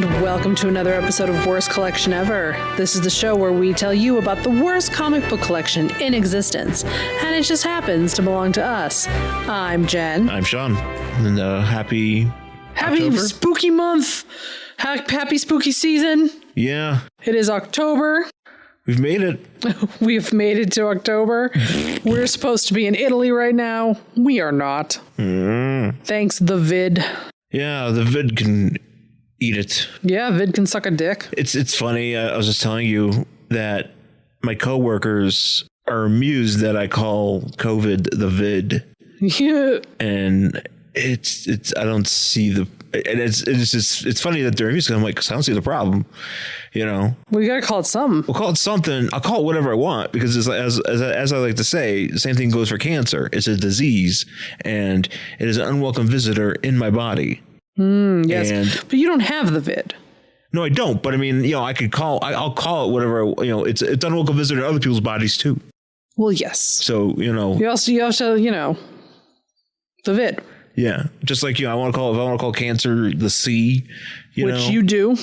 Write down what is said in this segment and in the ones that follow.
And welcome to another episode of Worst Collection Ever. This is the show where we tell you about the worst comic book collection in existence, and it just happens to belong to us. I'm Jen. I'm Sean. And happy October. Spooky month. Happy spooky season. Yeah. It is October. We've made it. We've made it to October. We're supposed to be in Italy right now. We are not. Thanks, the vid. Yeah, the vid can eat it. Yeah, vid can suck a dick. It's funny. I was just telling you that my coworkers are amused that I call COVID the vid. Yeah. And it's I don't see the, and it's funny that they're amused. I'm like, 'cause I don't see the problem, you know. We gotta call it something. We'll call it something. I'll call it whatever I want, because it's, as I like to say, the same thing goes for cancer. It's a disease, and it is an unwelcome visitor in my body. Yes, but you don't have the vid. No, I don't. But I mean, you know, I'll call it whatever. You know, it's unwelcome visitor in other people's bodies too. Well, yes. So you know, you also you know, the vid. Yeah, just like, you know, if I want to call cancer the C, which you do.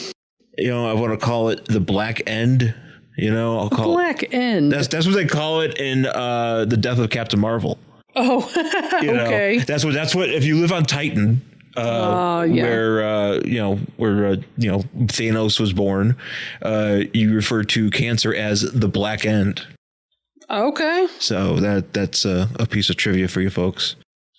You know, I want to call it the black end. You know, I'll call black end. That's what they call it in the Death of Captain Marvel. Oh, okay. That's what if you live on Titan, where Thanos was born, you refer to cancer as the black end. Okay. So that's a piece of trivia for you folks.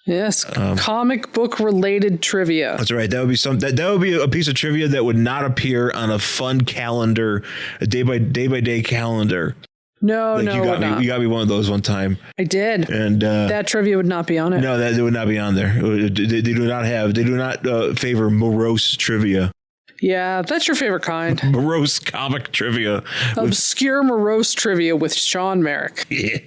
Yes, comic book related trivia. That's right. That would be that would be a piece of trivia that would not appear on a fun calendar, a day by day calendar. No, like you got me one of those one time. I did, and that trivia would not be on it. No, that would not be on there. They do not favor morose trivia. Yeah, that's your favorite kind. Morose comic trivia. Obscure morose trivia with Sean Merrick. Yeah.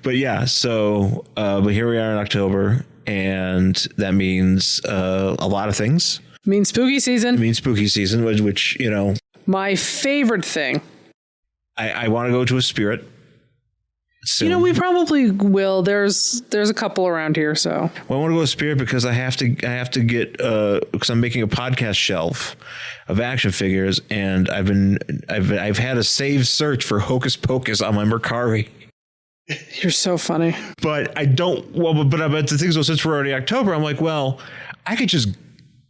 But yeah, so but here we are in October, and that means a lot of things. It means spooky season. It means spooky season, which you know, my favorite thing. I want to go to a spirit soon. You know, we probably will. There's a couple around here, so. Well, I want to go to spirit because I have to get because I'm making a podcast shelf of action figures, and I've had a saved search for Hocus Pocus on my Mercari. You're so funny. But I don't. Well, but the thing is, since we're already October, I'm like, well, I could just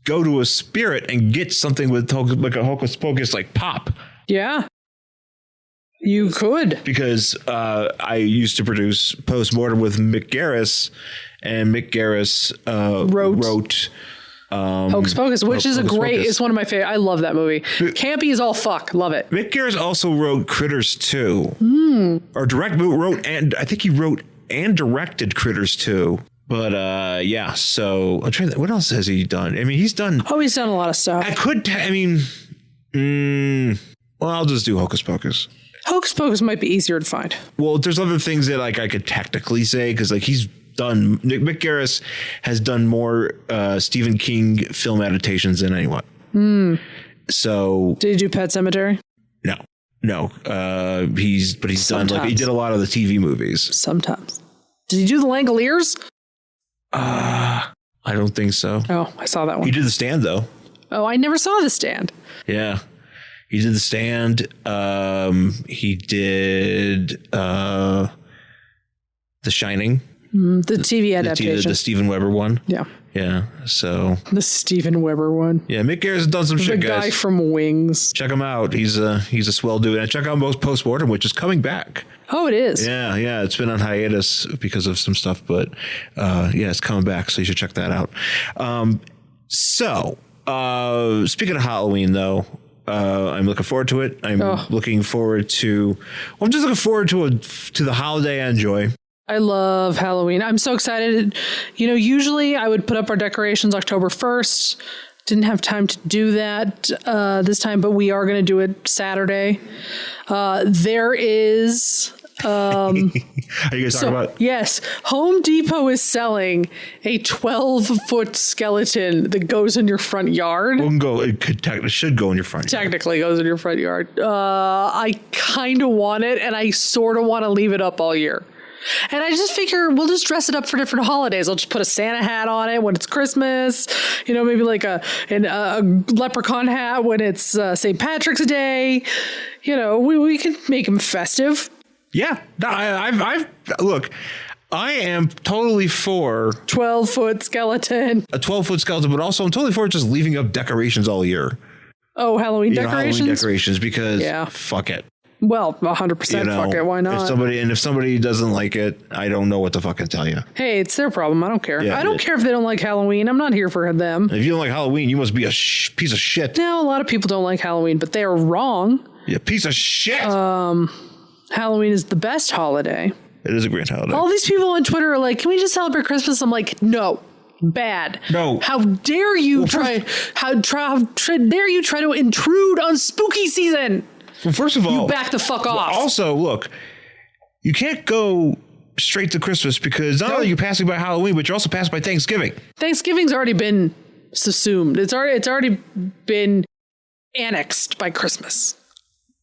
go to a spirit and get something with like a Hocus Pocus like pop. Yeah, you could. Because I used to produce Postmortem with Mick Garris, and Mick Garris wrote Hocus Pocus, which is it's one of my favorite. I love that movie. Campy as all fuck. Love it. Mick Garris also wrote Critters 2. Or wrote and directed Critters 2. But yeah, so I'm trying to, what else has he done? I mean, he's done a lot of stuff. Well, I'll just do Hocus Pocus. Hocus Pocus might be easier to find. Well, there's other things that like I could technically say, because like Mick Garris has done more Stephen King film adaptations than anyone. So did he do Pet Sematary? No. He's done, like, he did a lot of the TV movies. Sometimes. Did he do The Langoliers? I don't think so. Oh, I saw that one. He did The Stand though. Oh, I never saw The Stand. Yeah. He did The Stand. He did The Shining. The TV adaptation. The Steven Weber one. Yeah. Yeah. So the Steven Weber one. Yeah, Mick Garris has done some shit, guys. The guy from Wings. Check him out. He's a swell dude. And check out Postmortem, which is coming back. Oh, it is. Yeah. It's been on hiatus because of some stuff, but yeah, it's coming back. So you should check that out. So speaking of Halloween, though, I'm looking forward to it. I'm just looking forward to the holiday I enjoy. I love Halloween. I'm so excited. You know, usually I would put up our decorations October 1st. Didn't have time to do that this time, but we are going to do it Saturday. There is... Are you guys talking about? Yes. Home Depot is selling a 12-foot skeleton that goes in your front yard. It should go in your front yard. Technically goes in your front yard. I kind of want it, and I sort of want to leave it up all year. And I just figure we'll just dress it up for different holidays. I'll just put a Santa hat on it when it's Christmas, maybe like a leprechaun hat when it's St. Patrick's Day. We can make them festive. Yeah. No, I've look, I am totally for 12-foot skeleton. A 12-foot skeleton, but also I'm totally for just leaving up decorations all year. Oh, Halloween decorations? Halloween decorations, because fuck it. Well, 100% fuck it. Why not? If somebody doesn't like it, I don't know what to fucking tell you. Hey, it's their problem. I don't care. Yeah, I don't care if they don't like Halloween. I'm not here for them. If you don't like Halloween, you must be a piece of shit. No, a lot of people don't like Halloween, but they are wrong. You piece of shit. Halloween is the best holiday. It is a great holiday. All these people on Twitter are like, can we just celebrate Christmas? I'm like, no. Bad. No. How dare you how dare you try to intrude on spooky season? Well, first of all, you back the fuck off. Also, look, you can't go straight to Christmas because not only are you passing by Halloween, but you're also passing by Thanksgiving. Thanksgiving's already been subsumed. It's already been annexed by Christmas.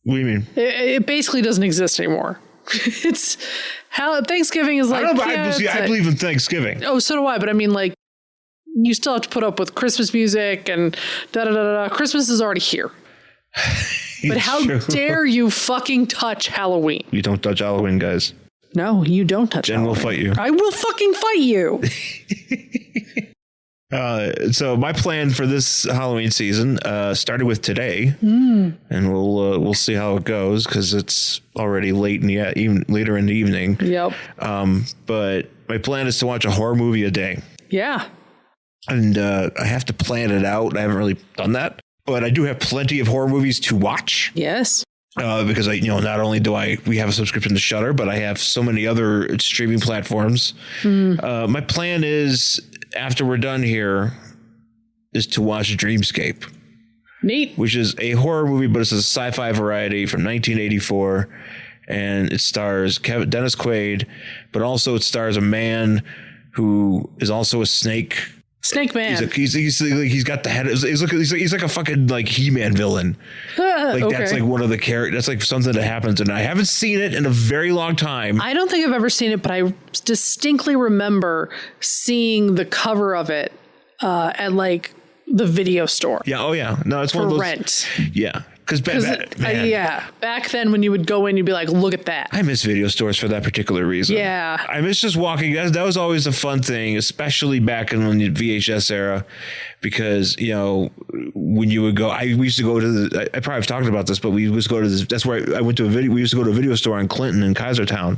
What do you mean? It basically doesn't exist anymore. Thanksgiving is like. I believe in Thanksgiving. Oh, so do I. But I mean, like, you still have to put up with Christmas music and da da da da. Christmas is already here. But how dare you fucking touch Halloween? You don't touch Halloween, guys. No, you don't touch Jen Halloween. will fight you. I will fucking fight you. So my plan for this Halloween season started with today, and we'll see how it goes because it's already late later in the evening. Yep. But my plan is to watch a horror movie a day. Yeah. And I have to plan it out. I haven't really done that. But I do have plenty of horror movies to watch. Yes. Because not only we have a subscription to Shudder, but I have so many other streaming platforms. My plan is, after we're done here, is to watch Dreamscape. Neat. Which is a horror movie, but it's a sci-fi variety from 1984. And it stars Dennis Quaid, but also it stars a man who is also a snake. Snake Man. He's got the head. He's like a fucking like He-Man villain. Like okay. That's like one of the characters. That's like something that happens, and I haven't seen it in a very long time. I don't think I've ever seen it, but I distinctly remember seeing the cover of it at like the video store. Yeah. Oh yeah. No, it's one of those. Rent. Yeah. Because back then when you would go in, you'd be like, look at that. I miss video stores for that particular reason. Yeah. I miss just walking. That was always a fun thing, especially back in the VHS era, because, when you would go, we used to go to I probably have talked about this, but we used to go to this. That's where I went to we used to go to a video store on Clinton in Kaisertown,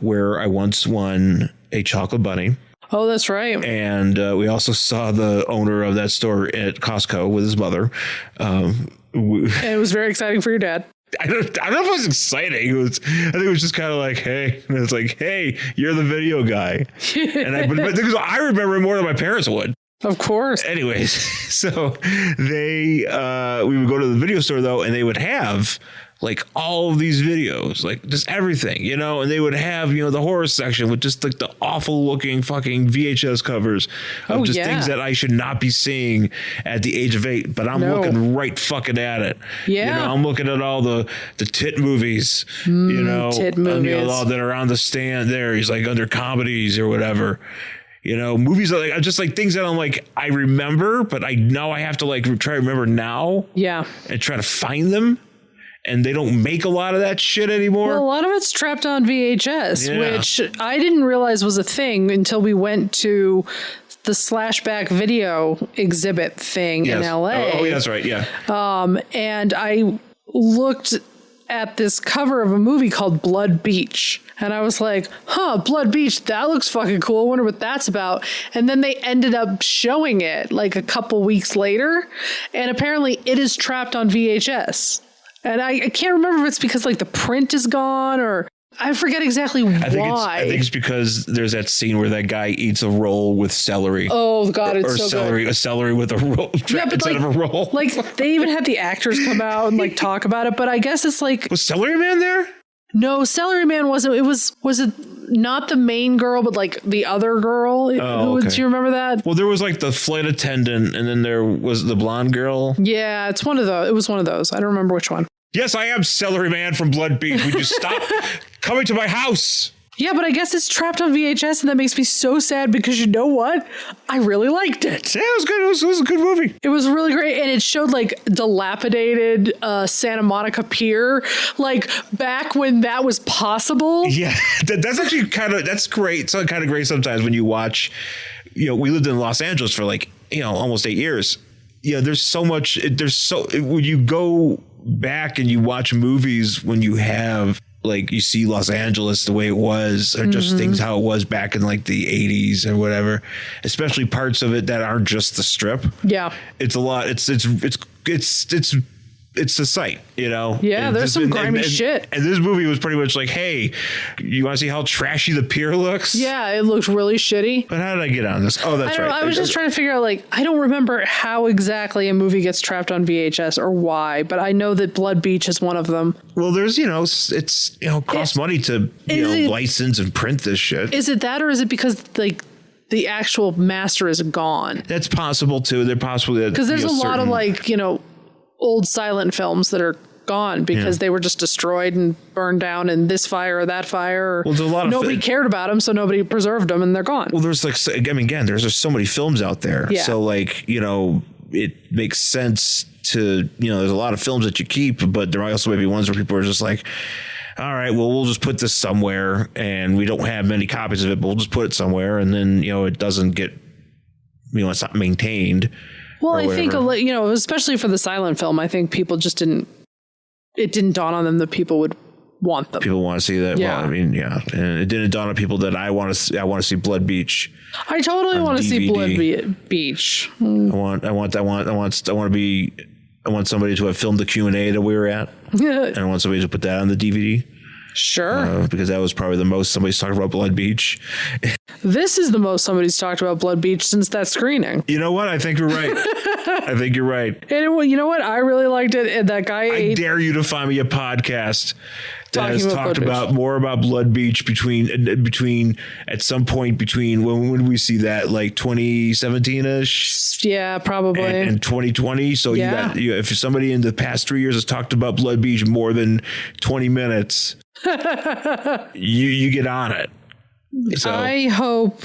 where I once won a chocolate bunny. Oh, that's right. And we also saw the owner of that store at Costco with his mother. And it was very exciting for your dad. I don't know if it was exciting. I think it was just kind of like, hey, and it's like, hey, you're the video guy. And but I remember it more than my parents would. Of course. Anyways, so we would go to the video store though, and they would have like all of these videos, like just everything, and they would have, the horror section with just like the awful looking fucking VHS covers of just things that I should not be seeing at the age of 8, but I'm looking right fucking at it. Yeah. I'm looking at all the tit movies, tit movies. That are on the stand there. He's like under comedies or whatever. Movies are like just like things that I'm like, I remember, but I have to like try to remember now. Yeah. And try to find them. And they don't make a lot of that shit anymore. Well, a lot of it's trapped on VHS, which I didn't realize was a thing until we went to the Slashback video exhibit thing in LA. Oh, yeah, that's right. Yeah. And I looked at this cover of a movie called Blood Beach. And I was like, Blood Beach, that looks fucking cool. I wonder what that's about. And then they ended up showing it like a couple weeks later. And apparently it is trapped on VHS. And I can't remember if it's because like the print is gone or I forget exactly why. I think it's because there's that scene where that guy eats a roll with celery. Oh God, it's so celery, good. A celery with a roll instead of a roll. Like they even had the actors come out and like talk about it, but I guess it's like, was Celery Man there? No, Celery Man wasn't. Was it not the main girl, but like the other girl? Oh, okay. Do you remember that? Well, there was like the flight attendant, and then there was the blonde girl. Yeah, it's one of those. It was one of those. I don't remember which one. Yes, I am Celery Man from Blood Beach. Would you stop coming to my house? Yeah, but I guess it's trapped on VHS, and that makes me so sad because you know what? I really liked it. Yeah, it was good. It was a good movie. It was really great, and it showed like dilapidated Santa Monica Pier, like back when that was possible. Yeah, that's actually that's great. It's kind of great sometimes when you watch. We lived in Los Angeles for like almost 8 years. There's so much. When you go back and you watch movies when you have. Like you see Los Angeles the way it was, or just things how it was back in like the 80s or whatever, especially parts of it that aren't just the strip. Yeah, it's a lot. It's the site, Yeah, and there's some grimy shit. And this movie was pretty much like, hey, you want to see how trashy the pier looks? Yeah, it looks really shitty. But how did I get on this? Oh, that's right. I was just trying to figure out, like, I don't remember how exactly a movie gets trapped on VHS or why, but I know that Blood Beach is one of them. Well, there's, it's costs money to license and print this shit. Is it that, or is it because like the actual master is gone? That's possible too. They're possibly because there's a lot of like old silent films that are gone because they were just destroyed and burned down in this fire or that fire. Or well, there's a lot of nobody cared about them, so nobody preserved them, and they're gone. Well, there's like, again, there's just so many films out there. Yeah. So like, it makes sense to, there's a lot of films that you keep, but there also may be ones where people are just like, all right, well, we'll just put this somewhere, and we don't have many copies of it, but we'll just put it somewhere, and then, it doesn't get, it's not maintained. Well, I think, especially for the silent film, I think people just it didn't dawn on them that people would want them. People want to see that. Yeah. Well, I mean, yeah. And it didn't dawn on people that I want to see Blood Beach. I totally want to see Blood Beach. I want somebody to have filmed the Q&A that we were at. And I want somebody to put that on the DVD. Sure. Because that was probably the most somebody's talked about Blood Beach. This is the most somebody's talked about Blood Beach since that screening. You know what? I think you're right. And you know what? I really liked it. And that guy I dare you to find me a podcast that has talked about more about Blood Beach between at some point between when we see that, like 2017-ish. Yeah, probably. And 2020. So if somebody in the past 3 years has talked about Blood Beach more than 20 minutes, you get on it. So I hope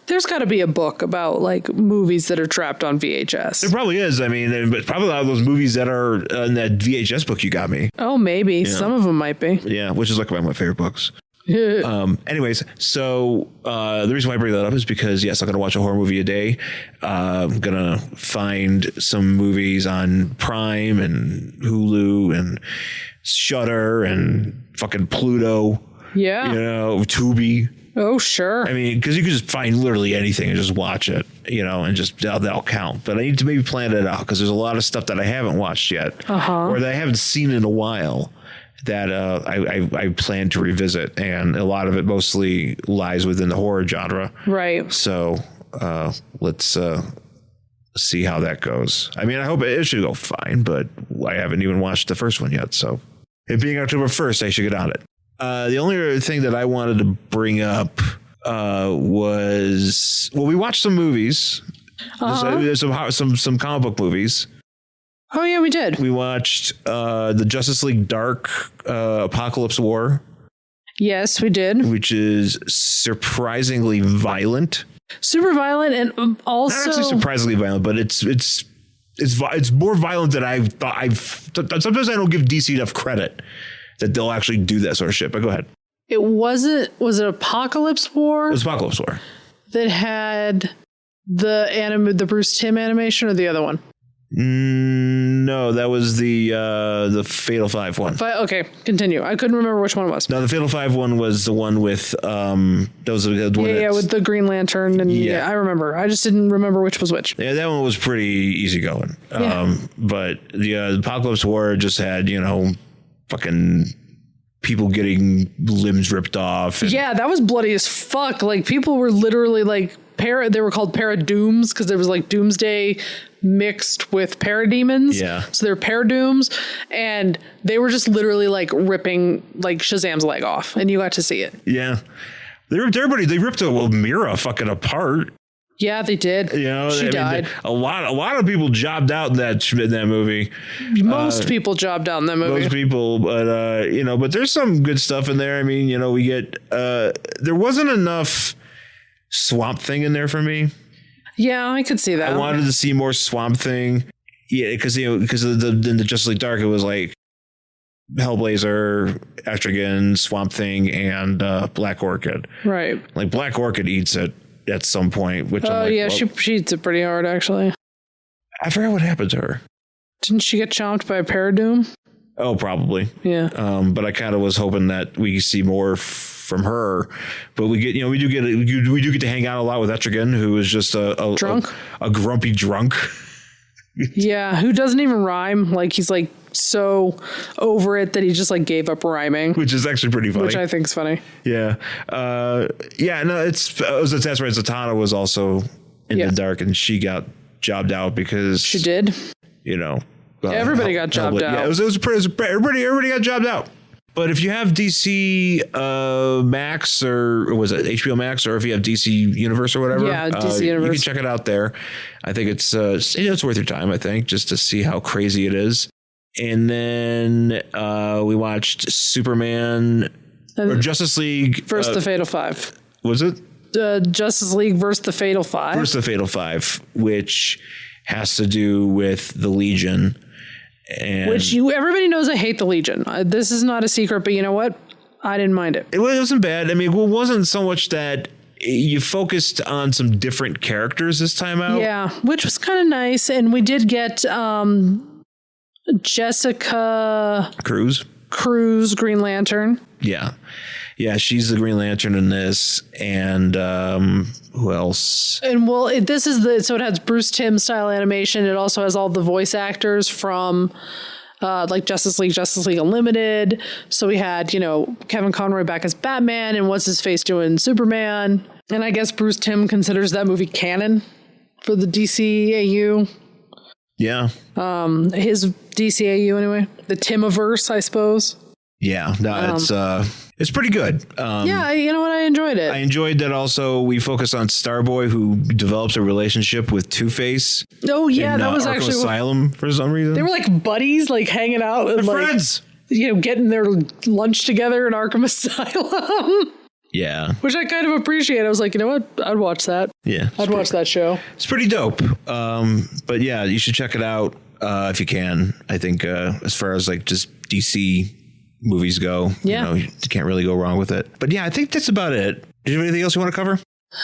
there's got to be a book about like movies that are trapped on VHS. There probably is. I mean, but probably a lot of those movies that are in that VHS book you got me. Oh, maybe some of them might be. Yeah, which is like one of my favorite books. Anyways, so the reason why I bring that up is because I'm going to watch a horror movie a day. I'm going to find some movies on Prime and Hulu and Shudder and fucking Pluto. Yeah. Tubi. Oh, sure. I mean, because you can just find literally anything and just watch it, and just that'll count. But I need to maybe plan it out because there's a lot of stuff that I haven't watched yet or that I haven't seen in a while that I plan to revisit. And a lot of it mostly lies within the horror genre. Right. So let's see how that goes. I mean, I hope it should go fine, but I haven't even watched the first one yet. So it being October 1st, I should get on it. The only other thing that I wanted to bring up was, we watched some movies. There's some comic book movies. Oh, yeah, we did. We watched the Justice League Dark Apocalypse War. Yes, we did. Which is surprisingly violent. Super violent, and also not actually surprisingly violent, but it's more violent than I thought. Sometimes I don't give DC enough credit that they'll actually do that sort of shit. But go ahead. Was it Apocalypse War? It was Apocalypse War. That had the Bruce Timm animation, or the other one? No, that was the Fatal Five one. Okay, continue. I couldn't remember which one it was. No, the Fatal Five one was the one with that was the one with the Green Lantern, and I remember. I just didn't remember which was which. Yeah, that one was pretty easygoing. But the Apocalypse War just had fucking people getting limbs ripped off. Yeah, that was bloody as fuck. Like, people were literally like they were called paradooms because there was like Doomsday mixed with parademons. Yeah. So they're paradooms, and they were just literally like ripping like Shazam's leg off, and you got to see it. Yeah. They ripped a Mira fucking apart. Yeah, they did. You know, she died. A lot of people jobbed out in that movie. Most people jobbed out in that movie. Most people, but but there's some good stuff in there. I mean, we get there wasn't enough Swamp Thing in there for me. Yeah, I could see that. I wanted to see more Swamp Thing. Yeah, because in the Justice League Dark, it was like Hellblazer, Etrigan, Swamp Thing, and Black Orchid. Right. Like Black Orchid eats it at some point, which I'm like, yeah, she eats it pretty hard, actually. I forgot what happened to her. Didn't she get chomped by a Paradoom? Oh, probably. Yeah. But I kind of was hoping that we see more from her. But we get, we do get to hang out a lot with Etrigan, who is just a drunk, a grumpy drunk. Yeah, who doesn't even rhyme. Like he's like so over it that he just like gave up rhyming, which is actually pretty funny. Which I think is funny. Yeah. Yeah. No, that's right. Zatanna was also in the dark, and she got jobbed out because she did. Everybody got jobbed out. Yeah, everybody got jobbed out. But if you have DC Max or was it HBO Max, or if you have DC Universe or whatever, DC Universe, you can check it out there. I think it's worth your time. I think just to see how crazy it is. And then we watched Superman or Justice League versus the Fatal Five. Was it Justice League versus the Fatal Five? Versus the Fatal Five, which has to do with the Legion. And which everybody knows I hate the Legion. This is not a secret, but you know what? I didn't mind it. It wasn't bad. I mean, it wasn't so much that you focused on some different characters this time out. Yeah, which was kind of nice. And we did get Jessica Cruz, Green Lantern. Yeah. Yeah, she's the Green Lantern in this. And who else? And this is so it has Bruce Timm style animation. It also has all the voice actors from like Justice League Unlimited. So we had, Kevin Conroy back as Batman, and what's his face doing Superman. And I guess Bruce Timm considers that movie canon for the DCAU. Yeah. His DCAU anyway. The Timmiverse, I suppose. Yeah, no, it's pretty good. Yeah, you know what? I enjoyed it. I enjoyed that also we focus on Starboy, who develops a relationship with Two-Face. Oh, yeah, that was Arkham actually... Asylum for some reason. They were like buddies, like hanging out. And like, friends! Getting their lunch together in Arkham Asylum. Yeah. Which I kind of appreciate. I was like, you know what? I'd watch that. Yeah. I'd watch that show. It's pretty dope. But yeah, you should check it out if you can. I think as far as like just DC movies go, you can't really go wrong with it. But yeah, I think that's about it. Do you have anything else you want to cover?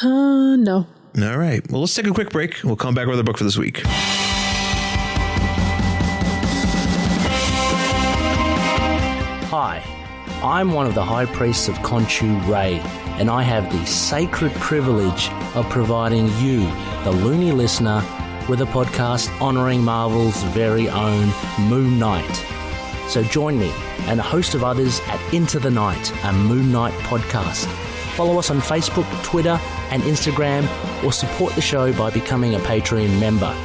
No. All right. Well, let's take a quick break. We'll come back with our book for this week. Hi, I'm one of the High Priests of Khonshu Ray, and I have the sacred privilege of providing you, the loony listener, with a podcast honouring Marvel's very own Moon Knight. So join me and a host of others at Into the Night, a Moon Knight podcast. Follow us on Facebook, Twitter, and Instagram, or support the show by becoming a Patreon member.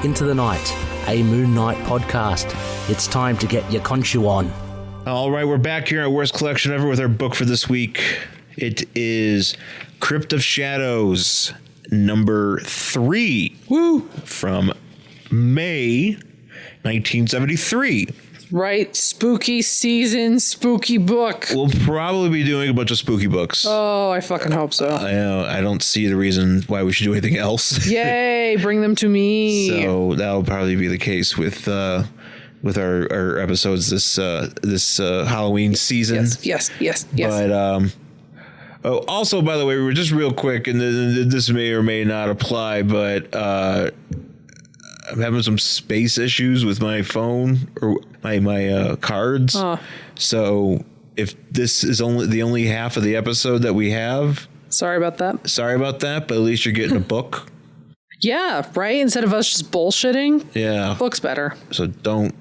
Into the Night, a Moon Knight podcast. It's time to get your Khonshu on. All right, we're back here at Worst Collection Ever with our book for this week. It is Crypt of Shadows, number 3. Woo! From May 1973. Right, spooky season, spooky book. We'll probably be doing a bunch of spooky books. Oh, I fucking hope so. I don't see the reason why we should do anything else. Yay, bring them to me. So that'll probably be the case with our episodes this Halloween season. Yes. But also, by the way, we were just real quick, and this may or may not apply, but I'm having some space issues with my phone or my cards. So if this is the only half of the episode that we have, sorry about that. But at least you're getting a book. Yeah, right? Instead of us just bullshitting. Yeah. Book's better. So don't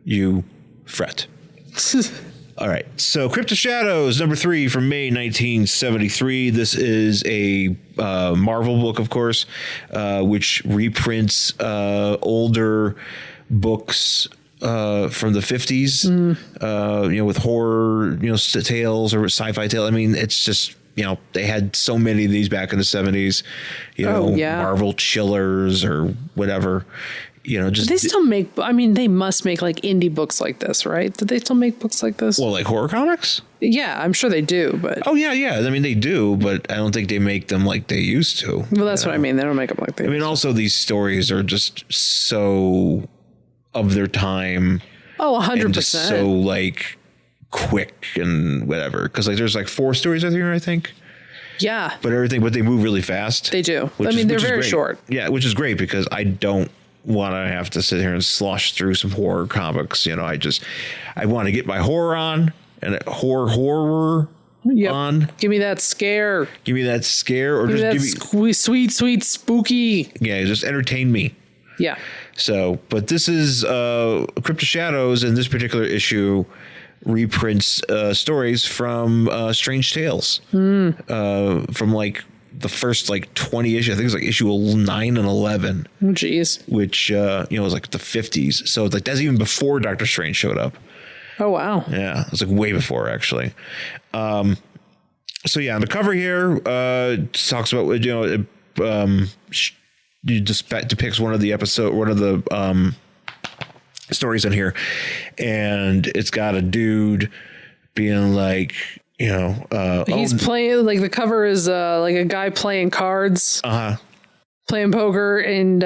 you fret. All right. So Crypt of Shadows, number 3 from May 1973. This is a Marvel book, of course, which reprints older books from the 50s, with horror, tales or sci-fi tales. I mean, it's just they had so many of these back in the 70s, Marvel chillers or whatever, just. They still make, they must make like indie books like this, right? Did they still make books like this? Well, like horror comics? Yeah, I'm sure they do, but. Oh, yeah. They do, but I don't think they make them like they used to. Well, that's what I mean. They don't make them like they used to. Also these stories are just so of their time. Oh, 100%. And just so like quick and whatever. Because like there's like 4 stories out here, I think. Yeah. But they move really fast. They do. They're very short. Yeah, which is great because I don't want to have to sit here and slosh through some horror comics. I want to get my horror on and horror on. Give me that scare. Or give just give me sweet spooky. Yeah, just entertain me. Yeah. So, but this is Crypt of Shadows, in this particular issue reprints stories from Strange Tales from like the first like 20 issues. I think it's like issue 9 and 11. Oh, geez. Which was like the 50s. So like that's even before Doctor Strange showed up. Oh wow. Yeah, it's like way before actually. So yeah, on the cover here talks about depicts one of the stories in here, and it's got a dude being like, he's playing, like the cover is like a guy playing cards, playing poker, and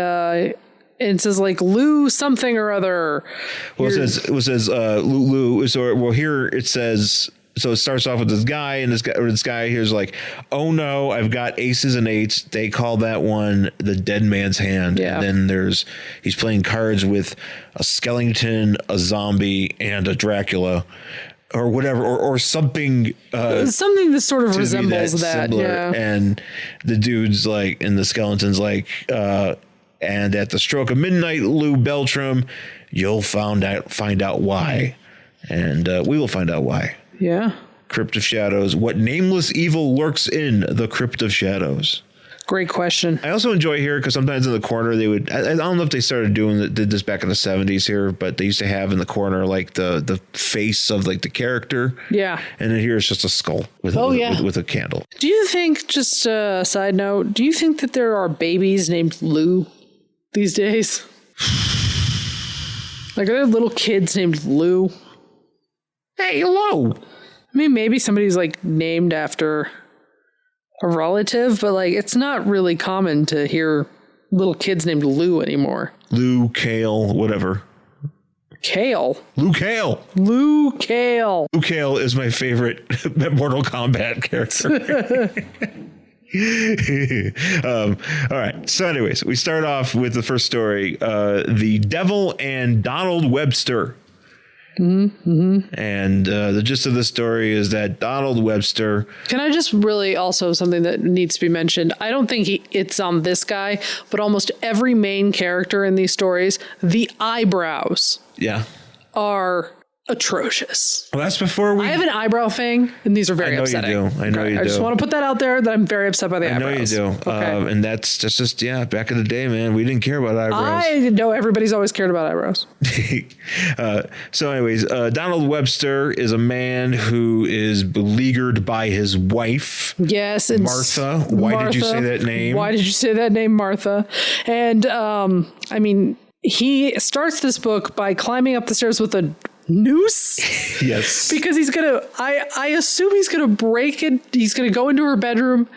it says like Lou something or other. Well, it says Lou. So well, here it says. So it starts off with this guy, and this guy here's like, oh no, I've got aces and eights. They call that one the dead man's hand. Yeah. And then he's playing cards with a skeleton, a zombie, and a Dracula, or whatever, or something. Something that sort of resembles that. Similar. Yeah. And the dude's like, and the skeleton's like, and at the stroke of midnight, Lou Beltram, you'll find out why, and we will find out why. Yeah. Crypt of Shadows. What nameless evil lurks in the Crypt of Shadows? Great question. I also enjoy here because sometimes in the corner they would. I don't know if they did this back in the 70s here, but they used to have in the corner like the face of like the character. Yeah. And then here it's just a skull with a candle. Do you think, just a side note, do you think that there are babies named Lou these days? Like, are there little kids named Lou? Hey, hello. I mean, maybe somebody's like named after a relative, but like it's not really common to hear little kids named Lou anymore. Lou, Kale, whatever. Kale. Lou Kale. Lou Kale. Lou Kale is my favorite Mortal Kombat character. All right. So anyways, we start off with the first story, The Devil and Donald Webster. Mm-hmm. And the gist of the story is that Donald Webster. Can I just really also something that needs to be mentioned? I don't think it's on this guy, but almost every main character in these stories, the eyebrows are atrocious. Well, that's before we. I have an eyebrow thing, and these are very upsetting. I know you do. I just want to put that out there that I'm very upset by the eyebrows. I know you do. Okay. And that's just back in the day, man, we didn't care about eyebrows. I know everybody's always cared about eyebrows. So anyways, Donald Webster is a man who is beleaguered by his wife. Yes. It's Martha. Why did you say that name? Why did you say that name, Martha? And I mean, he starts this book by climbing up the stairs with a noose. Yes. Because he's gonna I assume he's gonna break it. He's gonna go into her bedroom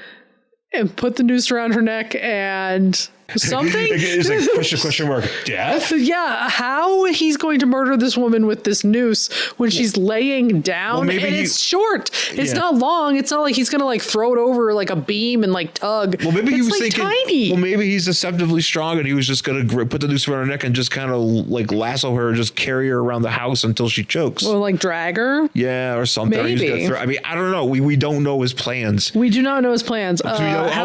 and put the noose around her neck and something. It's like question mark. Death? Yeah, how he's going to murder this woman with this noose when she's laying down, and it's short. It's not long. It's not like he's gonna like throw it over like a beam and like tug. Well, maybe he was like thinking. Tiny. Well, maybe he's deceptively strong, and he was just gonna put the noose around her neck and just kind of like lasso her, and just carry her around the house until she chokes. Or like drag her. Yeah, or something. Maybe. I mean, I don't know. We don't know his plans. We do not know his plans. All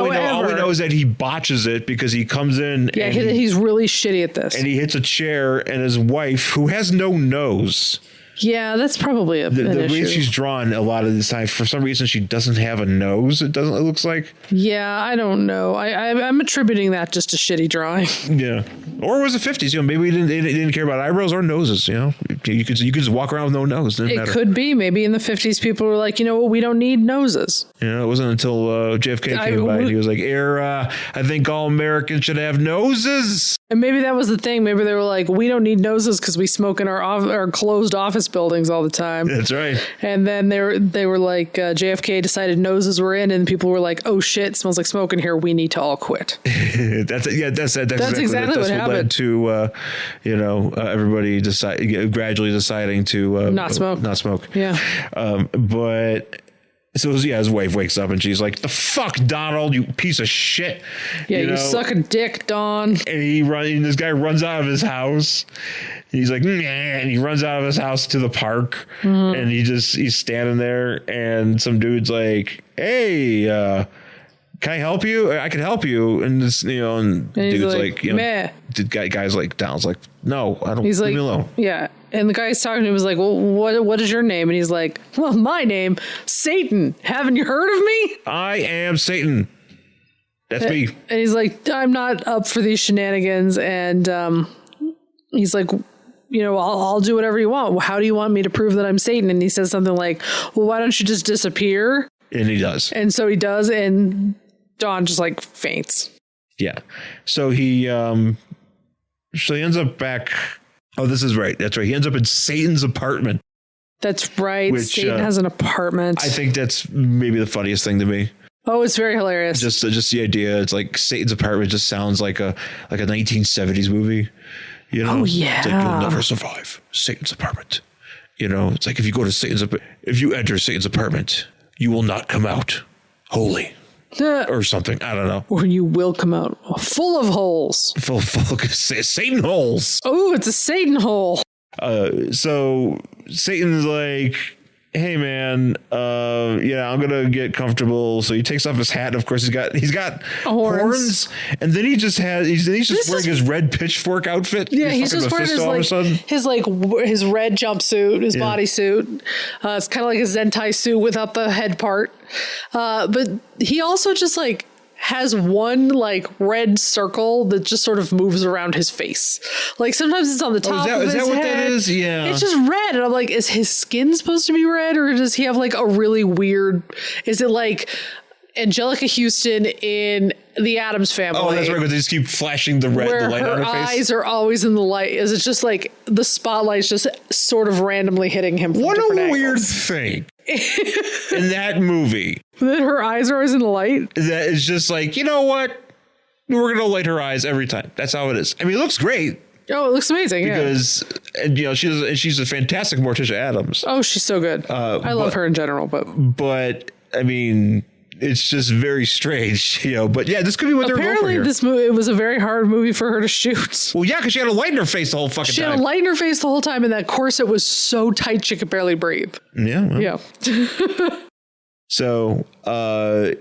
we know is that he botches it because he comes in. Yeah, he's really shitty at this. And he hits a chair, and his wife, who has no nose. Yeah, that's probably The an way issue. she's drawn a lot of this time, for some reason, she doesn't have a nose. It looks like. Yeah, I don't know. I'm attributing that just to shitty drawing. Yeah. Or it was the 50s, maybe they didn't care about eyebrows or noses, You could just walk around with no nose. Didn't It matter. could be. Maybe in the 50s, people were like, you know what, we don't need noses. It wasn't until JFK came by and he was like, I think all Americans should have noses. And maybe that was the thing. Maybe they were like, we don't need noses because we smoke in our closed office buildings all the time. That's right. And then they were like, JFK decided noses were in, and people were like, oh shit, it smells like smoke in here. We need to all quit. That's exactly what happened. Led to everybody gradually deciding to Not smoke. Yeah. But so his wife wakes up and she's like, "The fuck, Donald, you piece of shit." Yeah, you suck a dick, Don. And this guy runs out of his house. He's like, "Nah," and he runs out of his house to the park, and he's standing there, and some dude's like, "Hey, can I help you? I can help you." And this, and dude's like, meh. The guy's like, Donald's like, "No, I don't. He's Leave like, me alone." Yeah. And the guy's talking to him was like, well, what is your name? And he's like, well, my name, Satan. Haven't you heard of me? I am Satan. That's me. And he's like, I'm not up for these shenanigans. And he's like, I'll do whatever you want. Well, how do you want me to prove that I'm Satan? And he says something like, well, why don't you just disappear? And he does. And so he does. And Don just like faints. Yeah. So he ends up back. Oh, this is right. That's right. He ends up in Satan's apartment. That's right. Satan has an apartment. I think that's maybe the funniest thing to me. Oh, it's very hilarious. Just the idea. It's like Satan's apartment just sounds like a 1970s movie. Oh yeah. It's like, you'll never survive Satan's apartment. It's like if you enter Satan's apartment, you will not come out holy. Or something. I don't know. Or you will come out full of holes. Full Satan holes. Oh, it's a Satan hole. So Satan's like, hey man, I'm gonna get comfortable. So he takes off his hat. And of course, he's got horns, and then he's just wearing his red pitchfork outfit. Yeah, he's just wearing his red jumpsuit, his bodysuit. It's kind of like a Zentai suit without the head part. But he also just like has one like red circle that just sort of moves around his face. Like sometimes it's on the top of his head. Is that what that is? Yeah. It's just red. And I'm like, is his skin supposed to be red, or does he have like a really weird, is it like Angelica Houston in The Addams Family? Oh, that's right, because they just keep flashing the light on her face. Her eyes are always in the light. Is it just like the spotlight's just sort of randomly hitting him from different angles? What a weird thing in that movie. That her eyes are always in the light? That is just like, you know what? We're going to light her eyes every time. That's how it is. I mean, it looks great. Oh, it looks amazing. Because, she's a fantastic Morticia Addams. Oh, she's so good. I love her in general, but I mean, it's just very strange, But yeah, this could be what they're going for here. Apparently, it was a very hard movie for her to shoot. Well, yeah, because she had a light in her face the whole fucking time. She had a light in her face the whole time, and that corset was so tight she could barely breathe. Yeah. Well. Yeah. So, so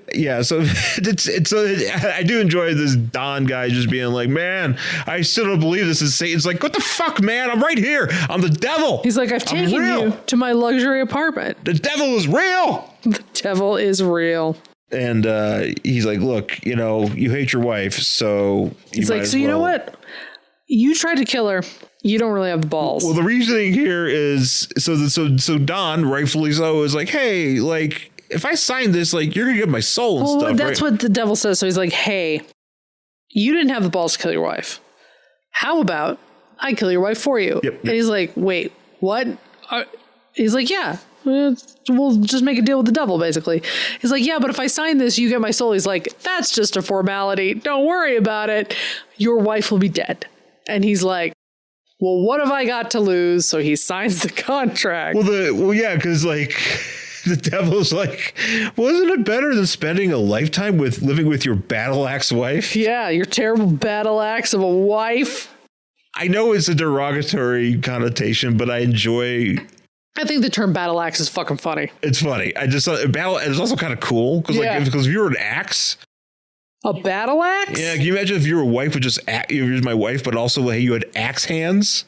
I do enjoy this Don guy just being like, man, I still don't believe this is Satan. It's like, what the fuck, man? I'm right here. I'm the devil. He's like, I've taken you to my luxury apartment. The devil is real. The devil is real. And he's like, look, you hate your wife, so he's like, so you know what? You tried to kill her. You don't really have the balls. Well, the reasoning here is so Don, rightfully so, is like, hey, like, if I sign this, like, you're gonna get my soul and stuff. Well, that's what the devil says. So he's like, hey, you didn't have the balls to kill your wife. How about I kill your wife for you? Yep. And he's like, wait, what? He's like, yeah, we'll just make a deal with the devil, basically. He's like, yeah, but if I sign this, you get my soul. He's like, that's just a formality. Don't worry about it. Your wife will be dead. And he's like, well, what have I got to lose? So he signs the contract. Well, yeah, because like the devil's like, wasn't it better than spending a lifetime living with your battle axe wife? Yeah, your terrible battle axe of a wife. I know it's a derogatory connotation, but I think the term battle axe is fucking funny. It's funny. I just thought it's also kind of cool because because if you were an axe. A battle axe? Yeah, can you imagine if your wife would just you're my wife, but also, hey, you had axe hands?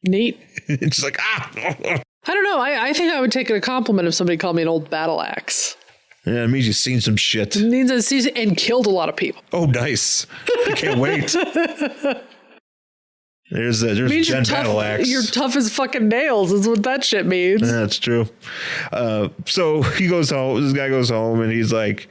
Neat. It's like, I don't know. I think I would take it a compliment if somebody called me an old battle axe. Yeah, it means you've seen some shit. It means I've seen and killed a lot of people. Oh, nice. I can't wait. There's Jen Battle Axe. You're tough as fucking nails is what that shit means. Yeah, that's true. So he goes home. This guy goes home and he's like,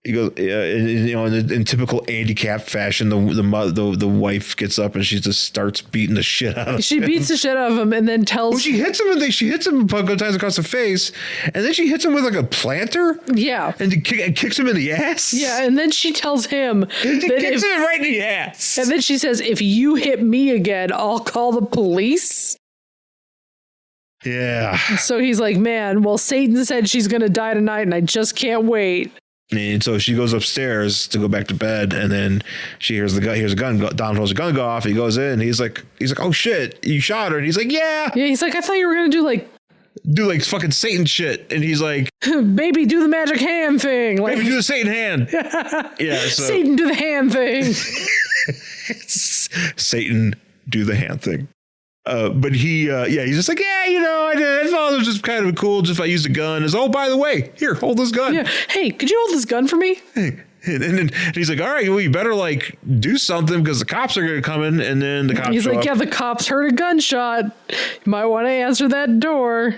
he goes, in typical Andy Capp fashion, the wife gets up and she just starts beating the shit out of him. She beats the shit out of him and then tells. Well, she hits him a couple of times across the face, and then she hits him with like a planter. Yeah. And kicks him in the ass. Yeah, and then she tells him And she kicks him right in the ass. And then she says, if you hit me again, I'll call the police. Yeah. So he's like, man, well, Satan said she's going to die tonight, and I just can't wait. And so she goes upstairs to go back to bed, and then she hears a gun. Don throws a gun go off. He goes in. He's like, oh shit, you shot her. And he's like, yeah. Yeah, he's like, I thought you were going to do like fucking Satan shit. And he's like, baby, do the magic hand thing. Like, baby, do the Satan hand. Yeah. So, Satan, do the hand thing. Satan, do the hand thing. But he's just like, I thought it was just kind of cool. Just if I used a gun. It's, oh, by the way, here, hold this gun. Yeah. Hey, could you hold this gun for me? And he's like, all right, well, you better like do something because the cops are going to come in. And then the cops He's like, up. yeah, the cops heard a gunshot. You might want to answer that door.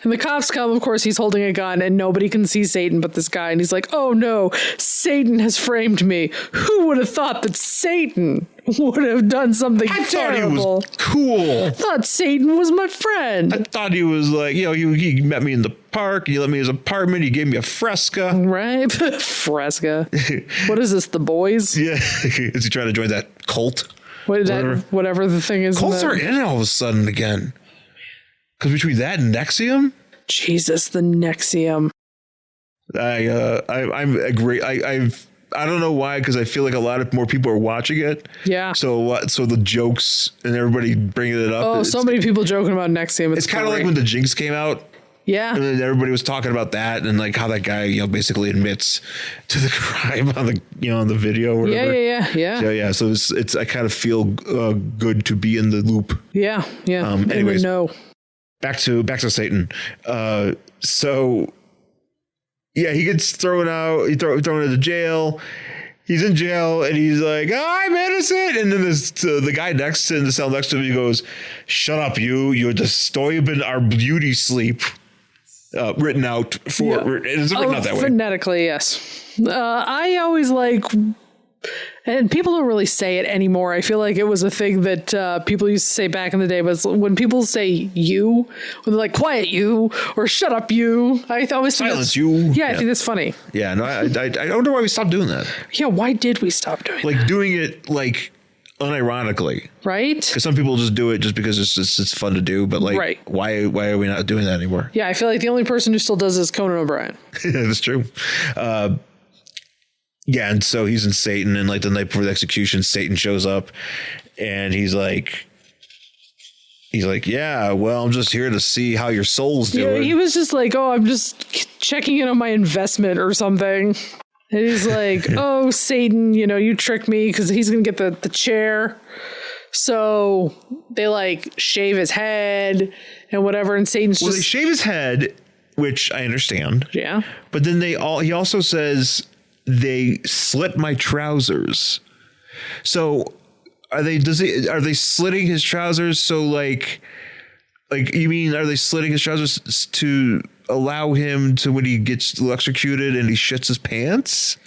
And the cops come. Of course, he's holding a gun and nobody can see Satan but this guy. And he's like, oh no, Satan has framed me. Who would have thought that Satan would have done something I terrible? thought he was cool. I thought Satan was my friend. I thought he was like, he met me in the park. He let me in his apartment. He gave me a fresca. Right? Fresca. What is this, The Boys? Yeah. Is he trying to join that cult? Whatever the thing is. Cults are in all of a sudden again. Because between that and Nexium? Jesus, the Nexium. I'm agree. I don't know why, because I feel like a lot of more people are watching it. Yeah. So the jokes and everybody bringing it up. Oh, so many people joking about Nexium. It's kind of like when the Jinx came out. Yeah. And then everybody was talking about that and like how that guy, basically admits to the crime on the video or whatever. Yeah. So it's I kind of feel good to be in the loop. Yeah. Anyways, no. Back to Satan. So yeah, he gets thrown out. Thrown into jail. He's in jail and he's like, oh, I'm innocent. And then the guy in the cell next to him, he goes, shut up, you're disturbing our beauty sleep. Written out for, it's written out that way. Phonetically, yes. I always like, and people don't really say it anymore. I feel like it was a thing that people used to say back in the day, but when people say you, when they're like, quiet you, or shut up you, I always think silence you. Yeah, I think that's funny. Yeah, no, I don't know why we stopped doing that. Yeah, why did we stop doing that? Like doing it like unironically, right? Because some people just do it just because it's fun to do, but like, right. Why are we not doing that anymore? Yeah, I feel like the only person who still does is Conan O'Brien. That's true. Yeah, and so he's in Satan, and like the night before the execution, Satan shows up, and he's like, yeah, well, I'm just here to see how your soul's doing. Yeah, he was just like, oh, I'm just checking in on my investment or something. And he's like, oh, Satan, you tricked me because he's going to get the chair. So they like shave his head and whatever. And Satan's they shave his head, which I understand. Yeah. But then he also says they slit my trousers. So are they slitting his trousers? So like you mean, are they slitting his trousers to allow him to, when he gets electrocuted and he shits his pants,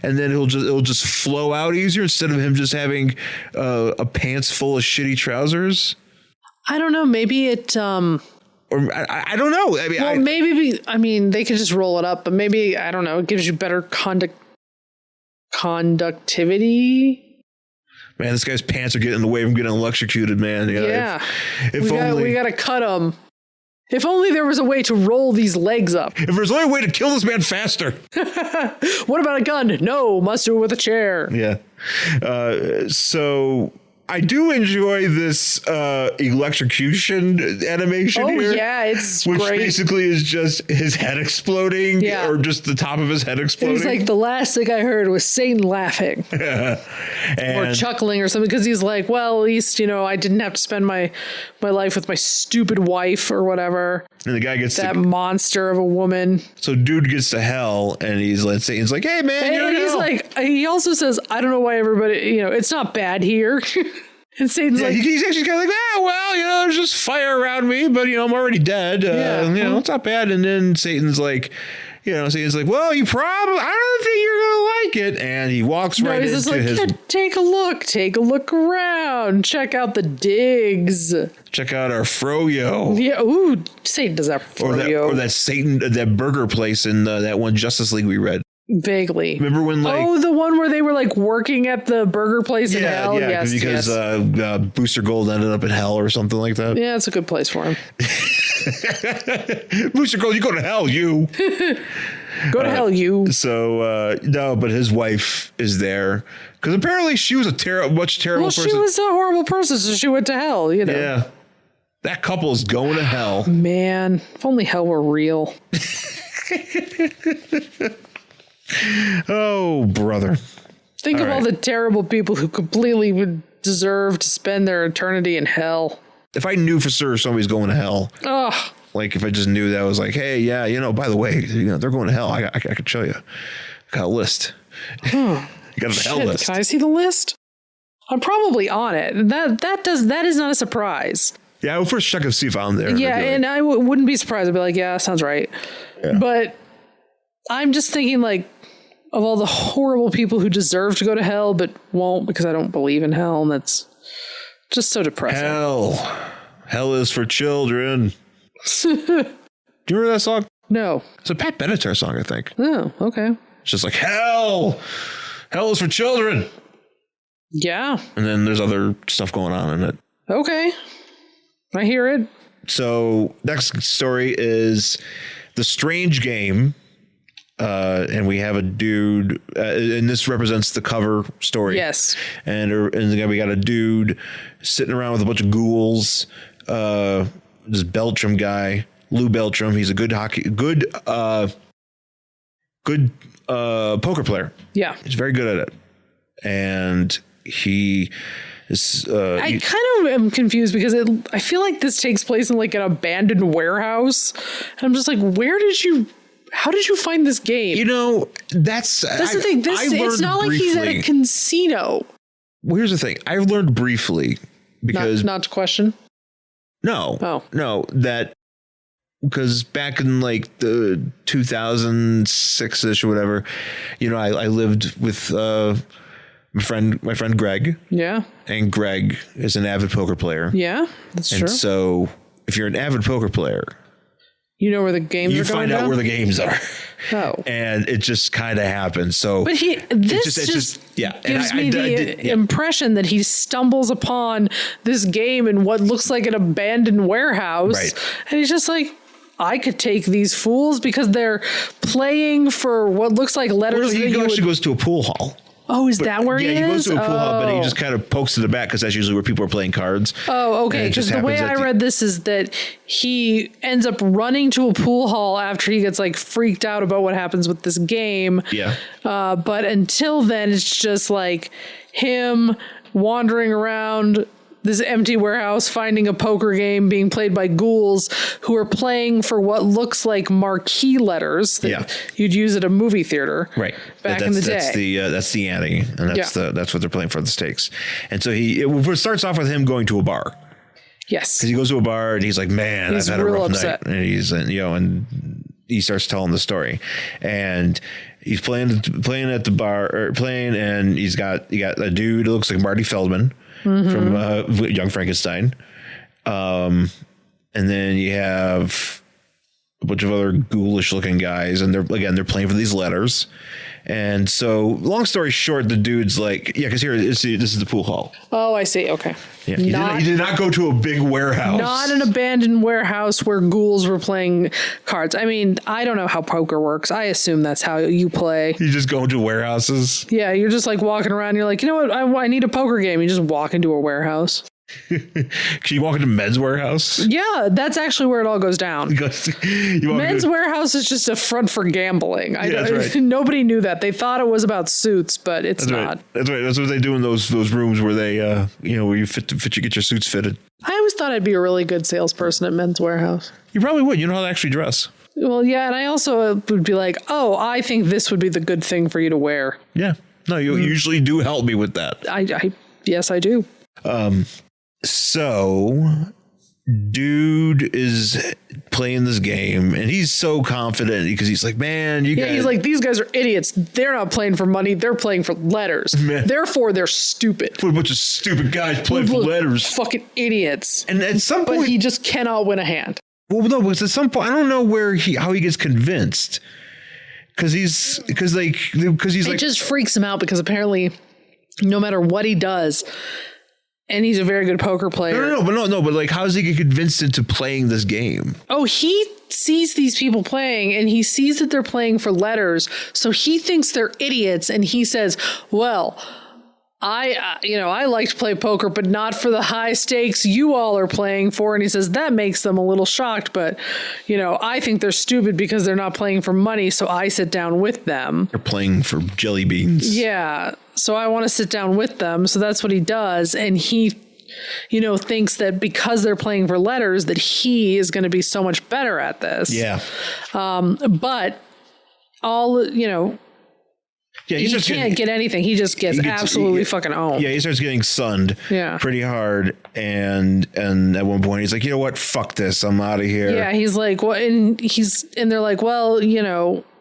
and then it'll just flow out easier instead of him just having a pants full of shitty trousers? I don't know. Maybe it. Or I don't know. I mean, maybe they could just roll it up, but maybe, I don't know. It gives you better conductivity. Man, this guy's pants are getting in the way of him getting electrocuted, man. Yeah. If we got to cut him. If only there was a way to roll these legs up. If there's only a way to kill this man faster. What about a gun? No, must do it with a chair. Yeah. So I do enjoy this electrocution animation here. Oh, yeah, it's which great. basically is just his head exploding, Yeah. or just the top of his head exploding. He's like, the last thing I heard was Satan laughing or chuckling or something, because he's like, well, at least, I didn't have to spend my life with my stupid wife or whatever. And the guy gets that monster of a woman. So dude gets to hell, and Satan's like, hey, man, you're in he's hell. like, he also says, I don't know why everybody, it's not bad here. And Satan's like, he's actually kind of like, well, there's just fire around me, but I'm already dead. It's not bad. And then Satan's like, well, you probably, I don't think you're gonna like it. And he walks right he's into just like, take a look around, check out the digs, check out our froyo. Yeah, ooh, Satan does that froyo, or that Satan, that burger place in that one Justice League we read. Vaguely. Remember when the one where they were like working at the burger place in hell? Yeah, because Booster Gold ended up in hell or something like that. Yeah, it's a good place for him. Booster Gold, you go to hell, you. Go to hell, you. So, no, but his wife is there because apparently she was a terrible person. She was a horrible person, so she went to hell, Yeah. That couple's going to hell. Man, if only hell were real. Oh, brother. Think of all the terrible people who completely would deserve to spend their eternity in hell. If I knew for sure somebody's going to hell, like if I just knew that, I was like, hey, yeah, by the way, they're going to hell. I could show you. I got a list. You got a hell list. Can I see the list? I'm probably on it. That is not a surprise. Yeah, I will first check and see if I'm there. Yeah, and I wouldn't be surprised. I'd be like, yeah, that sounds right. Yeah. But I'm just thinking, like, of all the horrible people who deserve to go to hell but won't because I don't believe in hell, and that's just so depressing. Hell is for children. Do you remember that song? No. It's a Pat Benatar song, I think. Oh, okay. It's just like, hell is for children. Yeah. And then there's other stuff going on in it. Okay. I hear it. So next story is The Strange Game. And we have a dude, and this represents the cover story. Yes. And we got a dude sitting around with a bunch of ghouls. This Beltram guy, Lou Beltram. He's a good poker player. Yeah. He's very good at it. And he is. I kind of am confused because I feel like this takes place in like an abandoned warehouse. And I'm just like, how did you find this game? That's the thing. It's not like he's at a casino. Well, here's the thing. I learned briefly because not to question. No, that because back in like the 2006ish or whatever, I lived with my friend Greg. Yeah, and Greg is an avid poker player. Yeah, that's true. And so, if you're an avid poker player, you know where the games are going. You find out where the games are. Oh. And it just kind of happens. So, but this gives me the impression that he stumbles upon this game in what looks like an abandoned warehouse. Right. And he's just like, I could take these fools because they're playing for what looks like letters. Well, he actually goes to a pool hall. Oh, is that where he is? Yeah, he goes to a pool hall, but he just kind of pokes to the back because that's usually where people are playing cards. Oh, okay. Because the way I read this is that he ends up running to a pool hall after he gets like freaked out about what happens with this game. Yeah. But until then, it's just like him wandering around this empty warehouse, finding a poker game being played by ghouls who are playing for what looks like marquee letters that you'd use at a movie theater. Right. Back in the day. That's the ante, and that's what they're playing for, the stakes. And so it starts off with him going to a bar. Yes. Because he goes to a bar and he's like, man, I've had a rough night. And he's, and he starts telling the story. And he's playing at the bar, and you got a dude who looks like Marty Feldman. Mm-hmm. From Young Frankenstein. And then you have a bunch of other ghoulish looking guys, and they're playing for these letters. And so, long story short, the dude's like, yeah, because this is the pool hall. Oh, I see. Okay. Yeah, he did not go to a big warehouse. Not an abandoned warehouse where ghouls were playing cards. I mean, I don't know how poker works. I assume that's how you play. You just go into warehouses? Yeah, you're just like walking around. You're like, you know what? I need a poker game. You just walk into a warehouse. Can you walk into Men's Warehouse? Yeah, that's actually where it all goes down. Men's Warehouse is just a front for gambling. That's right. Nobody knew that. They thought it was about suits, but it's that's not. Right. That's right. That's what they do in those rooms where they, where you get your suits fitted. I always thought I'd be a really good salesperson at Men's Warehouse. You probably would. You know how to actually dress. Well, yeah, and I also would be like, oh, I think this would be the good thing for you to wear. Yeah. No, you usually do help me with that. Yes, I do. So, dude is playing this game, and he's so confident because he's like, man, he's like, these guys are idiots. They're not playing for money. They're playing for letters. Man. Therefore, they're stupid. What a bunch of stupid guys playing for letters. Fucking idiots. And at some point, but he just cannot win a hand. Well, no, because at some point, I don't know how he gets convinced. Because it just freaks him out because apparently, no matter what he does. And he's a very good poker player. But like, how does he get convinced into playing this game? Oh, he sees these people playing and he sees that they're playing for letters. So he thinks they're idiots. And he says, well, I like to play poker, but not for the high stakes you all are playing for. And he says that makes them a little shocked. But, I think they're stupid because they're not playing for money. So I sit down with them. They're playing for jelly beans. Yeah. So I want to sit down with them. So that's what he does. And he, thinks that because they're playing for letters, that he is going to be so much better at this. Yeah. But all, yeah, he can't get anything. He just gets absolutely fucking owned. Yeah, he starts getting sunned pretty hard. And at one point he's like, you know what? Fuck this. I'm out of here. Yeah, he's like, well, and they're like, well,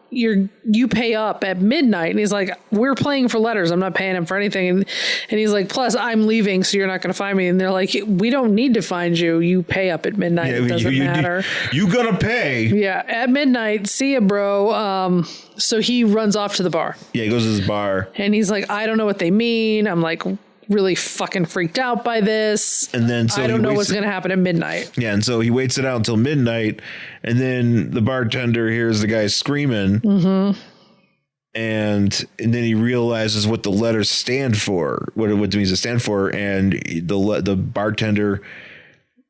you pay up at midnight. And he's like, we're playing for letters. I'm not paying him for anything. And he's like, plus I'm leaving, so you're not going to find me. And they're like, we don't need to find you. You pay up at midnight. It doesn't matter. You gotta pay. Yeah. At midnight. See ya, bro. So he runs off to the bar. Yeah, he goes to his bar. And he's like, I don't know what they mean. I'm like really fucking freaked out by this. And then so I don't know what's going to happen at midnight. Yeah, and so he waits it out until midnight, and then the bartender hears the guy screaming. Mm-hmm. And then he realizes what the letters stand for, what it means to stand for, and the bartender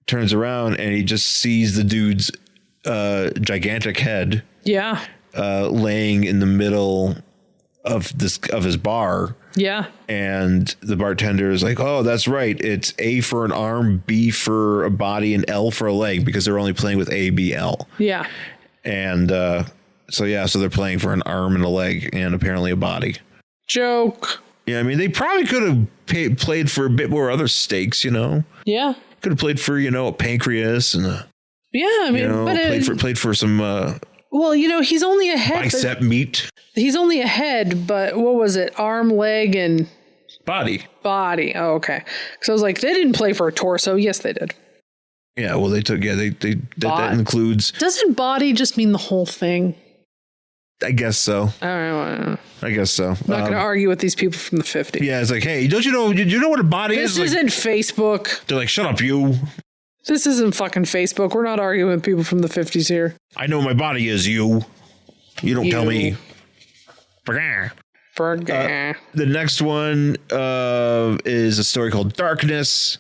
turns around and he just sees the dude's gigantic head. Yeah. Laying in the middle of his bar. Yeah. And the bartender is like, oh, that's right. It's A for an arm, B for a body, and L for a leg, because they're only playing with A, B, L. Yeah. And so they're playing for an arm and a leg and apparently a body. Joke. Yeah, I mean, they probably could have played for a bit more other stakes, Yeah. Could have played for, a pancreas and played for some well, he's only a head. Bicep meat. He's only a head, but what was it? Arm, leg, and body. Oh, okay. Because I was like, they didn't play for a torso. Yes, they did. Yeah, well, they took. Yeah, that includes. Doesn't body just mean the whole thing? I guess so. All right. I guess so. I'm not going to argue with these people from the 50s. Yeah, it's like, hey, don't you know? Did you know what a body is? This isn't Facebook. They're like, shut up, you. This isn't fucking Facebook. We're not arguing with people from the 50s here. I know my body is you. You don't tell me. The next one is a story called Darkness.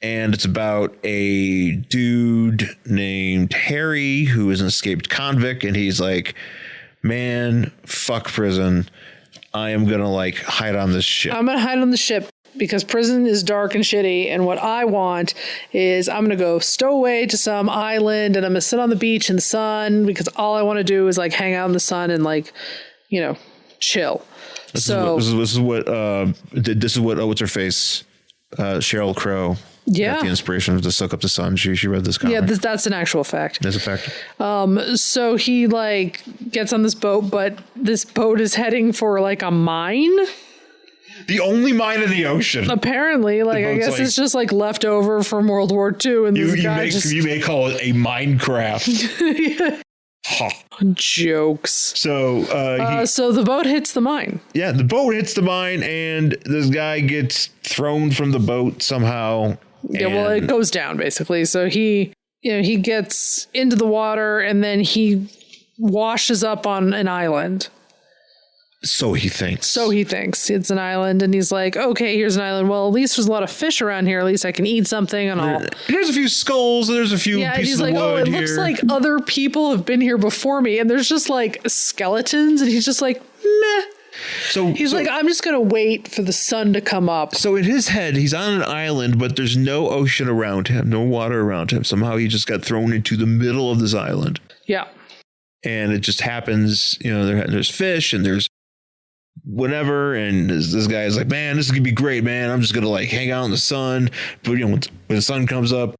And it's about a dude named Harry who is an escaped convict. And he's like, man, fuck prison. I am going to hide on this ship. I'm going to hide on the ship. Because prison is dark and shitty, and what I want is I'm going to go stow away to some island, and I'm going to sit on the beach in the sun, because all I want to do is hang out in the sun and chill. This is what what's her face, Sheryl Crow. Yeah, got the inspiration to soak up the sun. She read this comic. Yeah, that's an actual fact. That's a fact. So he gets on this boat, but this boat is heading for a mine. The only mine in the ocean. Apparently, I guess it's just left over from World War II, and you may call it a Minecraft. Jokes. So so the boat hits the mine. yeah, the boat hits the mine, and this guy gets thrown from the boat somehow. Yeah, well, it goes down basically. So he gets into the water, and then he washes up on an island. So he thinks It's an island, and he's like, okay, here's an island. Well, at least there's a lot of fish around here. At least I can eat something, and all. There's a few skulls, and there's a few Yeah, and pieces he's like, of wood it here. looks like other people have been here before me, and there's just like skeletons, and he's just like, meh. So He's like, I'm just gonna wait for the sun to come up. So in his head, he's on an island, but there's no ocean around him, no water around him. Somehow he just got thrown into the middle of this island. Yeah. And it just happens, there's fish and there's whatever. And this guy is like, man, this is going to be great, man. I'm just going to like hang out in the sun. But, when the sun comes up,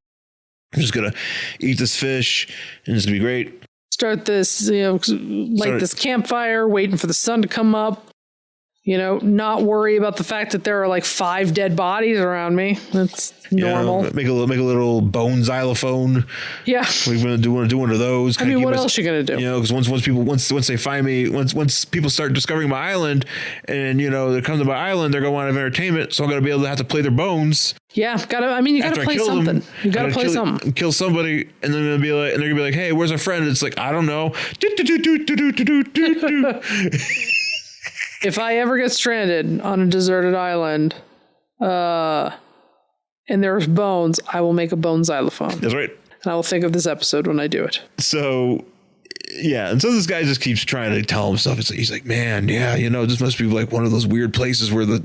I'm just going to eat this fish and it's going to be great. Start this, this campfire, waiting for the sun to come up. Not worry about the fact that there are like 5 dead bodies around me. That's normal. Make a little bone xylophone. Yeah. We're gonna do one of those. I mean, what else are you gonna do? Because once they find me, once people start discovering my island, and they come to my island, they're gonna want to have entertainment. So I'm gonna be able to have to play their bones. Yeah, you gotta play something. You gotta play something. Kill somebody, and then they're gonna be like, hey, where's our friend? It's like, I don't know. If I ever get stranded on a deserted island, and there's bones, I will make a bone xylophone. That's right. And I will think of this episode when I do it. So, yeah. And so this guy just keeps trying to tell himself, he's like, man, yeah, this must be like one of those weird places where the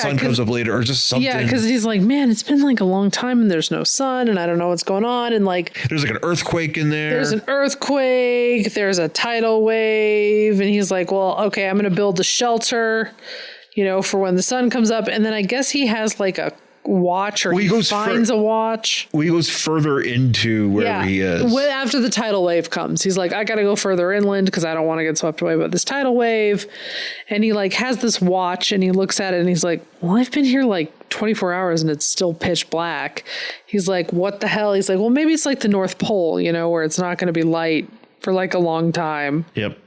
sun comes up later or just something. Yeah, because he's like, man, it's been like a long time and there's no sun and I don't know what's going on. And like, there's like an earthquake in there. There's an earthquake. There's a tidal wave. And he's like, well, okay, I'm going to build a shelter, for when the sun comes up. And then I guess he has like a watch or he finds a watch. Well, he goes further into where he is. After the tidal wave comes, he's like, I got to go further inland because I don't want to get swept away by this tidal wave. And he like has this watch and he looks at it and he's like, well, I've been here like 24 hours and it's still pitch black. He's like, what the hell? He's like, well, maybe it's like the North Pole, where it's not going to be light for like a long time. Yep.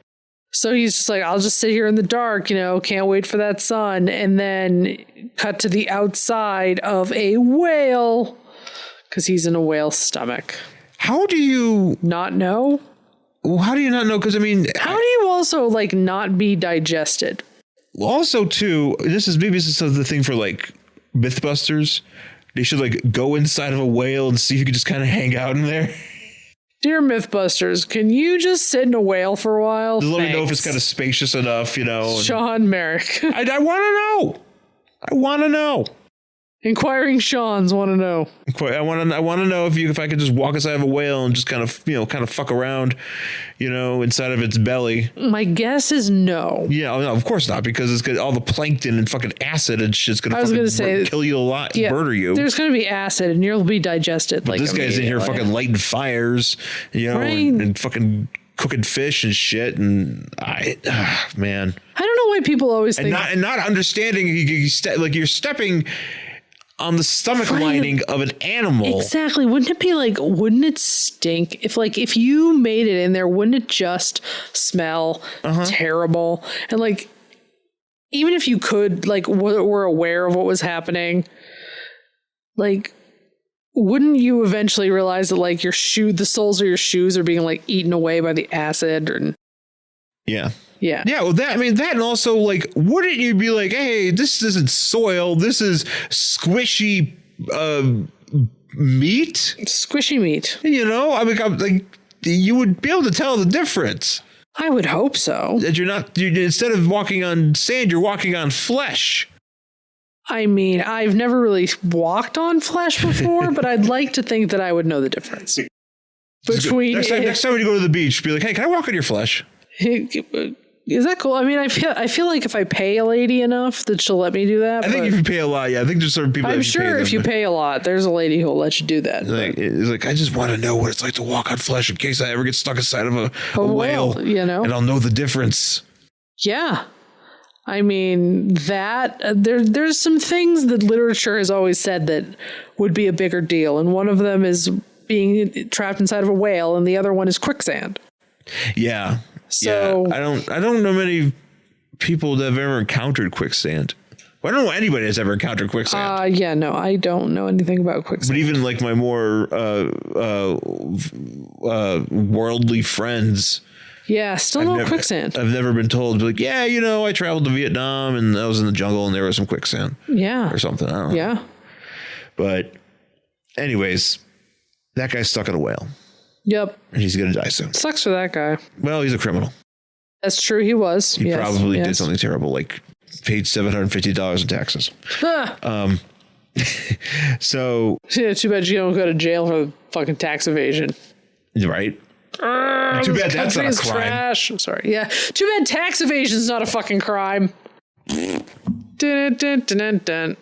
So he's just like, I'll just sit here in the dark, can't wait for that sun. And then cut to the outside of a whale because he's in a whale's stomach. How do you not know? Well, how do you not know? Because, how do you also like not be digested? Also, too, this is the thing for like Mythbusters. They should like go inside of a whale and see if you could just kind of hang out in there. Dear Mythbusters, can you just sit in a whale for a while? Just let me know if it's kind of spacious enough, Sean Merrick. I want to know. Inquiring Sean's want to know. I want to know if I could just walk inside of a whale and just kind of fuck around, inside of its belly. My guess is no. Yeah, no, of course not, because it's got all the plankton and fucking acid and shit's gonna kill you a lot, murder you. There's gonna be acid and you'll be digested. But this guy's in here fucking lighting fires, and fucking cooking fish and shit, and man, I don't know why people always think not understanding you're stepping on the stomach lining of an animal. Exactly. Wouldn't it stink if you made it in there? Wouldn't it just smell terrible? And even if you could were aware of what was happening, wouldn't you eventually realize that the soles of your shoes are being eaten away by the acid? Yeah. Well, that and also wouldn't you be like, hey, this isn't soil, this is squishy meat? Squishy meat. You would be able to tell the difference. I would hope so. That instead of walking on sand, you're walking on flesh. I've never really walked on flesh before, but I'd like to think that I would know the difference between. Next time when you go to the beach, be like, hey, can I walk on your flesh? Is that cool? I feel like if I pay a lady enough that she'll let me do that. I think if you pay a lot, I think there's certain people. I'm sure if you pay a lot, there's a lady who'll let you do that. It's I just want to know what it's like to walk on flesh in case I ever get stuck inside of a whale, and I'll know the difference. Yeah. There's some things that literature has always said that would be a bigger deal. And one of them is being trapped inside of a whale, and the other one is quicksand. Yeah. So I don't know many people that have ever encountered quicksand. Well, I don't know anybody that's ever encountered quicksand. Yeah, no, I don't know anything about quicksand. But even like my more worldly friends. Yeah, still no quicksand. I've never been told, like, yeah, I traveled to Vietnam and I was in the jungle and there was some quicksand. Yeah. Or something. I don't know. Yeah. But anyways, that guy's stuck in a whale. Yep. And he's going to die soon. Sucks for that guy. Well, he's a criminal. That's true. He was. He probably did something terrible, like paid $750 in taxes. So. Yeah, too bad you don't go to jail for fucking tax evasion. Right. Too bad that's not a crime. Trash. I'm sorry. Yeah. Too bad tax evasion is not a fucking crime. Dun, dun, dun, dun, dun.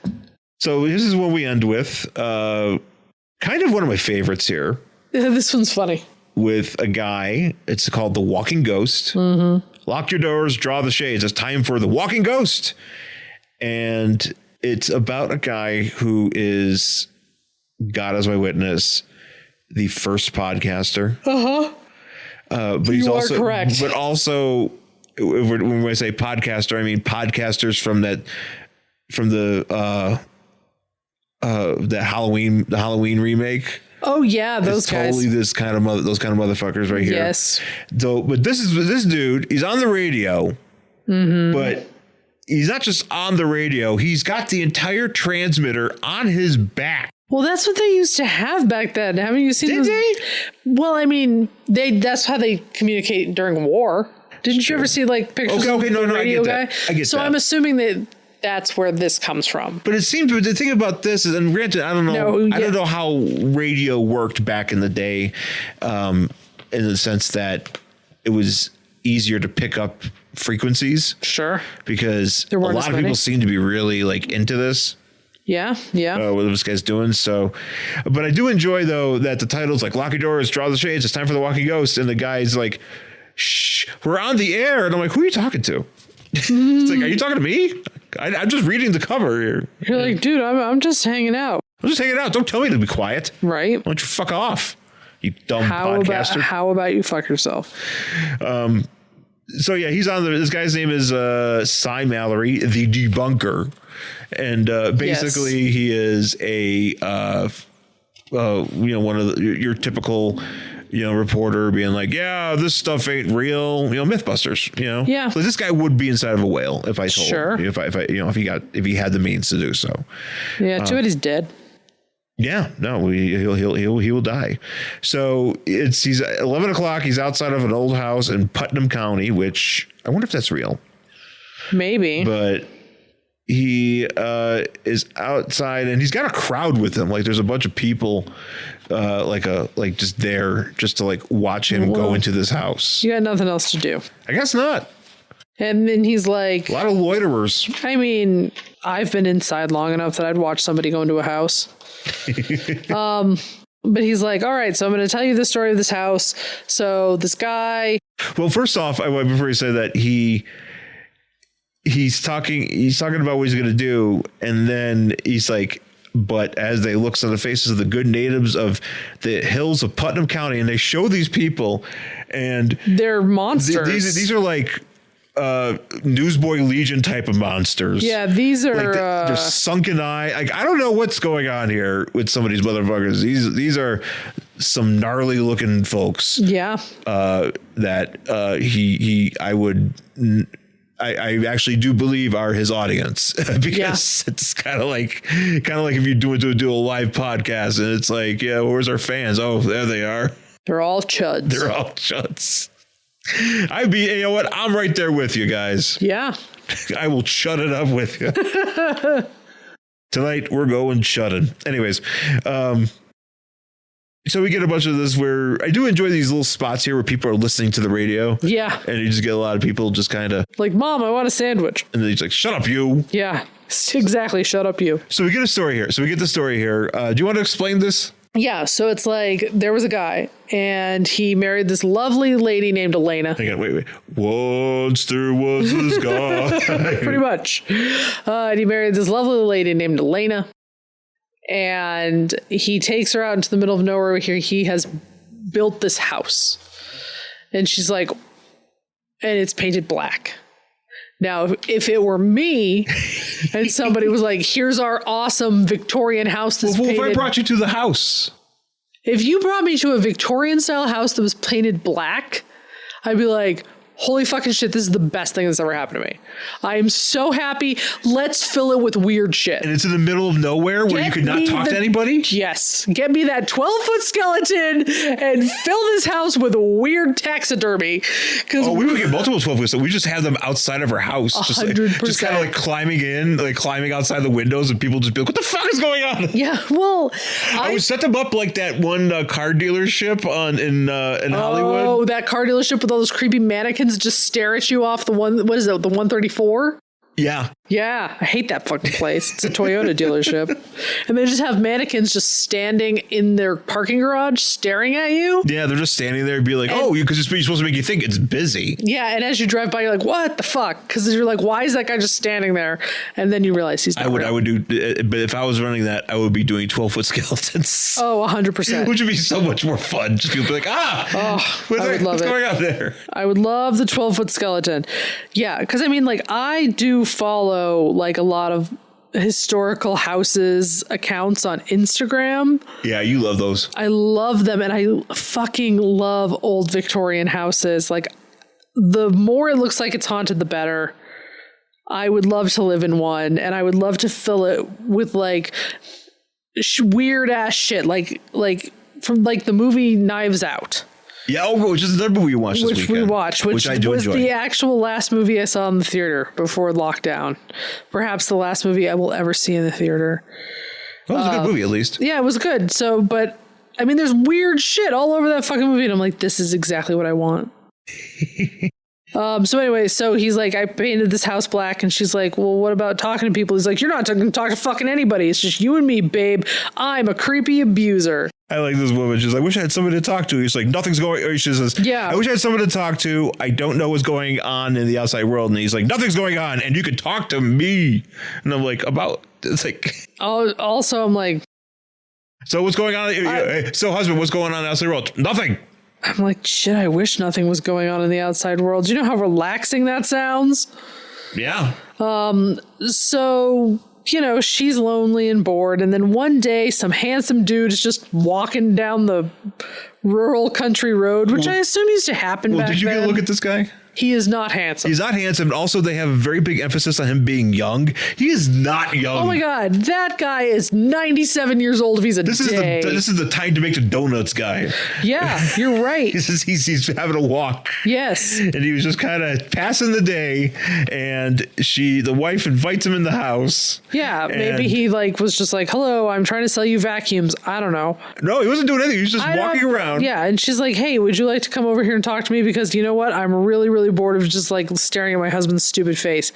So this is what we end with. Kind of one of my favorites here. This one's funny. With a guy. It's called The Walking Ghost. Mm-hmm. Lock your doors, draw the shades. It's time for The Walking Ghost. And it's about a guy who is, God as my witness, the first podcaster. Uh-huh. But he's also correct. But also, when I say podcaster, I mean podcasters from the Halloween remake. Oh yeah, those it's guys. Totally those kind of motherfuckers right here. Yes. So, but this dude. He's on the radio, but he's not just on the radio. He's got the entire transmitter on his back. Well, that's what they used to have back then. Haven't you seen? Did they? Well, I mean, that's how they communicate during war. Didn't you ever see like pictures of the radio guy? I get that. So I'm assuming that that's where this comes from. But it seems the thing about this is, and granted, I don't know, I don't know how radio worked back in the day, in the sense that it was easier to pick up frequencies. Sure. Because a lot of people seem to be really like into this. Yeah. Yeah. What this guy's doing. So, but I do enjoy though that the title's like lock your doors, draw the shades. It's time for The Walking Ghost. And the guy's like, shh, we're on the air. And I'm like, who are you talking to? It's like, are you talking to me? I'm just reading the cover here. You're like, dude, I'm just hanging out. I'm just hanging out. Don't tell me to be quiet. Right. Why don't you fuck off, you dumb podcaster? How about you fuck yourself? So yeah, he's on this guy's name is Cy Mallory, the debunker. And basically he is a one of your typical reporter being like, yeah, this stuff ain't real, Mythbusters, Yeah. So this guy would be inside of a whale if I told him, if he had the means to do so. Yeah, too bad he's dead. Yeah, no, he will die. So he's 11 o'clock. He's outside of an old house in Putnam County, which I wonder if that's real. Maybe, but he is outside and he's got a crowd with him. Like there's a bunch of people, just there just to like watch him go into this house. You got nothing else to do. I guess not. And then he's like, a lot of loiterers. I mean, I've been inside long enough that I'd watch somebody go into a house. But he's like, all right, so I'm going to tell you the story of this house. So this guy. Well, first off, before you say that, he's talking about what he's going to do. And then he's like, but as they look on the faces of the good natives of the hills of Putnam County, and they show these people and they're monsters. These are like Newsboy Legion type of monsters. Yeah, these are like they're sunken eye. Like I don't know what's going on here with some of these motherfuckers. These are some gnarly looking folks. Yeah. I actually do believe are his audience because it's kind of like if you do a live podcast and it's like, yeah, where's our fans? Oh, there they are. They're all chuds. You know what? I'm right there with you guys. Yeah. I will shut it up with you. Tonight we're going shutting. Anyways, so we get a bunch of this where I do enjoy these little spots here where people are listening to the radio. Yeah. And you just get a lot of people just kind of like, Mom, I want a sandwich. And then he's like, shut up, you. Yeah, exactly. Shut up, you. So we get the story here. Do you want to explain this? Yeah. So it's like there was a guy and he married this lovely lady named Elena. Hang on, wait. Once there was this guy. Pretty much. And he married this lovely lady named Elena. And he takes her out into the middle of nowhere where he has built this house. And she's like, and it's painted black. Now, if it were me and somebody was like, here's our awesome Victorian house that's painted. If I brought you to the house. If you brought me to a Victorian style house that was painted black, I'd be like, holy fucking shit, this is the best thing that's ever happened to me. I am so happy. Let's fill it with weird shit. And it's in the middle of nowhere where you could not talk to anybody? Yes. Get me that 12-foot skeleton and fill this house with weird taxidermy. We would get multiple 12-foot. So we just have them outside of our house. 100%. Just kind of like climbing in, like climbing outside the windows, and people just be like, what the fuck is going on? Yeah, well, I would set them up like that one car dealership in Hollywood. Oh, that car dealership with all those creepy mannequins just stare at you off the one, what is it, the 134? Yeah. Yeah, I hate that fucking place. It's a Toyota dealership. And they just have mannequins just standing in their parking garage staring at you. Yeah, they're just standing there and be like, because it's supposed to make you think it's busy. Yeah, and as you drive by, you're like, what the fuck? Because you're like, why is that guy just standing there? And then you realize he's not real. I would do, but if I was running that, I would be doing 12-foot skeletons. Oh, 100%. Which would be so much more fun. Just people be like, what's going on there? I would love the 12-foot skeleton. Yeah, because I mean, like, I do follow like a lot of historical houses accounts on Instagram. Yeah, you love those. I love them, and I fucking love old Victorian houses. Like, the more it looks like it's haunted, the better. I would love to live in one, and I would love to fill it with like weird ass shit, like from like the movie Knives Out. Yeah, which is another movie we watched this weekend. Which I do was enjoy. the actual last movie I saw in the theater before lockdown. Perhaps the last movie I will ever see in the theater. Well, it was a good movie, at least. Yeah, it was good. So, but I mean, there's weird shit all over that fucking movie, and I'm like, this is exactly what I want. So anyway, so he's like, I painted this house black, and she's like, well, what about talking to people? He's like, you're not going to talk to fucking anybody. It's just you and me, babe. I'm a creepy abuser. I like this woman. She's like, I wish I had somebody to talk to. He's like, nothing's going. Or she says, I wish I had someone to talk to. I don't know what's going on in the outside world. And he's like, nothing's going on, and you can talk to me. And I'm like, it's like. Also, I'm like. So what's going on? So husband, what's going on in the outside world? Nothing. I'm like, shit, I wish nothing was going on in the outside world. Do you know how relaxing that sounds? Yeah. So, you know, she's lonely and bored. And then one day, some handsome dude is just walking down the rural country road, which I assume used to happen back then. Did you get a look at this guy? He is not handsome. He's not handsome. Also, they have a very big emphasis on him being young. He is not young. Oh my God. That guy is 97 years old if he's this is the time to make the donuts guy. Yeah, you're right. he's having a walk. Yes. And he was just kind of passing the day, and the wife invites him in the house. Yeah, maybe he was just like, hello, I'm trying to sell you vacuums. I don't know. No, he wasn't doing anything. He was just walking around. Yeah, and she's like, hey, would you like to come over here and talk to me? Because you know what? I'm really, really bored of just like staring at my husband's stupid face.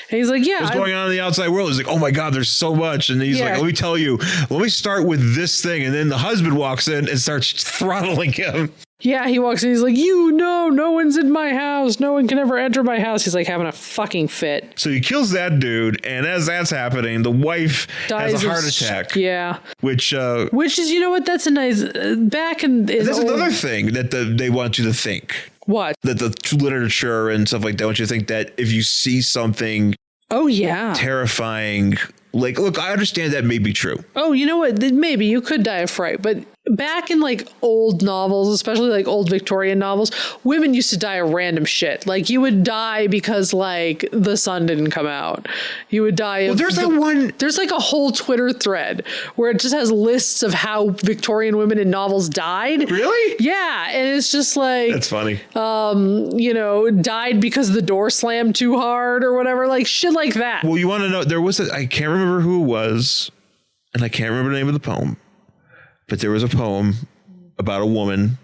And he's like, yeah. What's going on in the outside world? He's like, oh my God, there's so much. And he's like, let me tell you, let me start with this thing. And then the husband walks in and starts throttling him. Yeah, he walks in. He's like, no one's in my house. No one can ever enter my house. He's like having a fucking fit. So he kills that dude. And as that's happening, the wife has a heart attack. Yeah. Which is, you know what? That's a nice, back in that's another thing that they want you to think. What? That the literature and stuff like that want you to think that if you see something terrifying, like, look, I understand that may be true. Oh, you know what? Maybe you could die of fright, but back in like old novels, especially like old Victorian novels, women used to die of random shit. Like you would die because like the sun didn't come out. You would die of there's like a whole Twitter thread where it just has lists of how Victorian women in novels died. Really? Yeah. And it's just like, that's funny. Died because the door slammed too hard or whatever, like shit like that. Well, you want to know, there was I can't remember who it was, and I can't remember the name of the poem. But there was a poem about a woman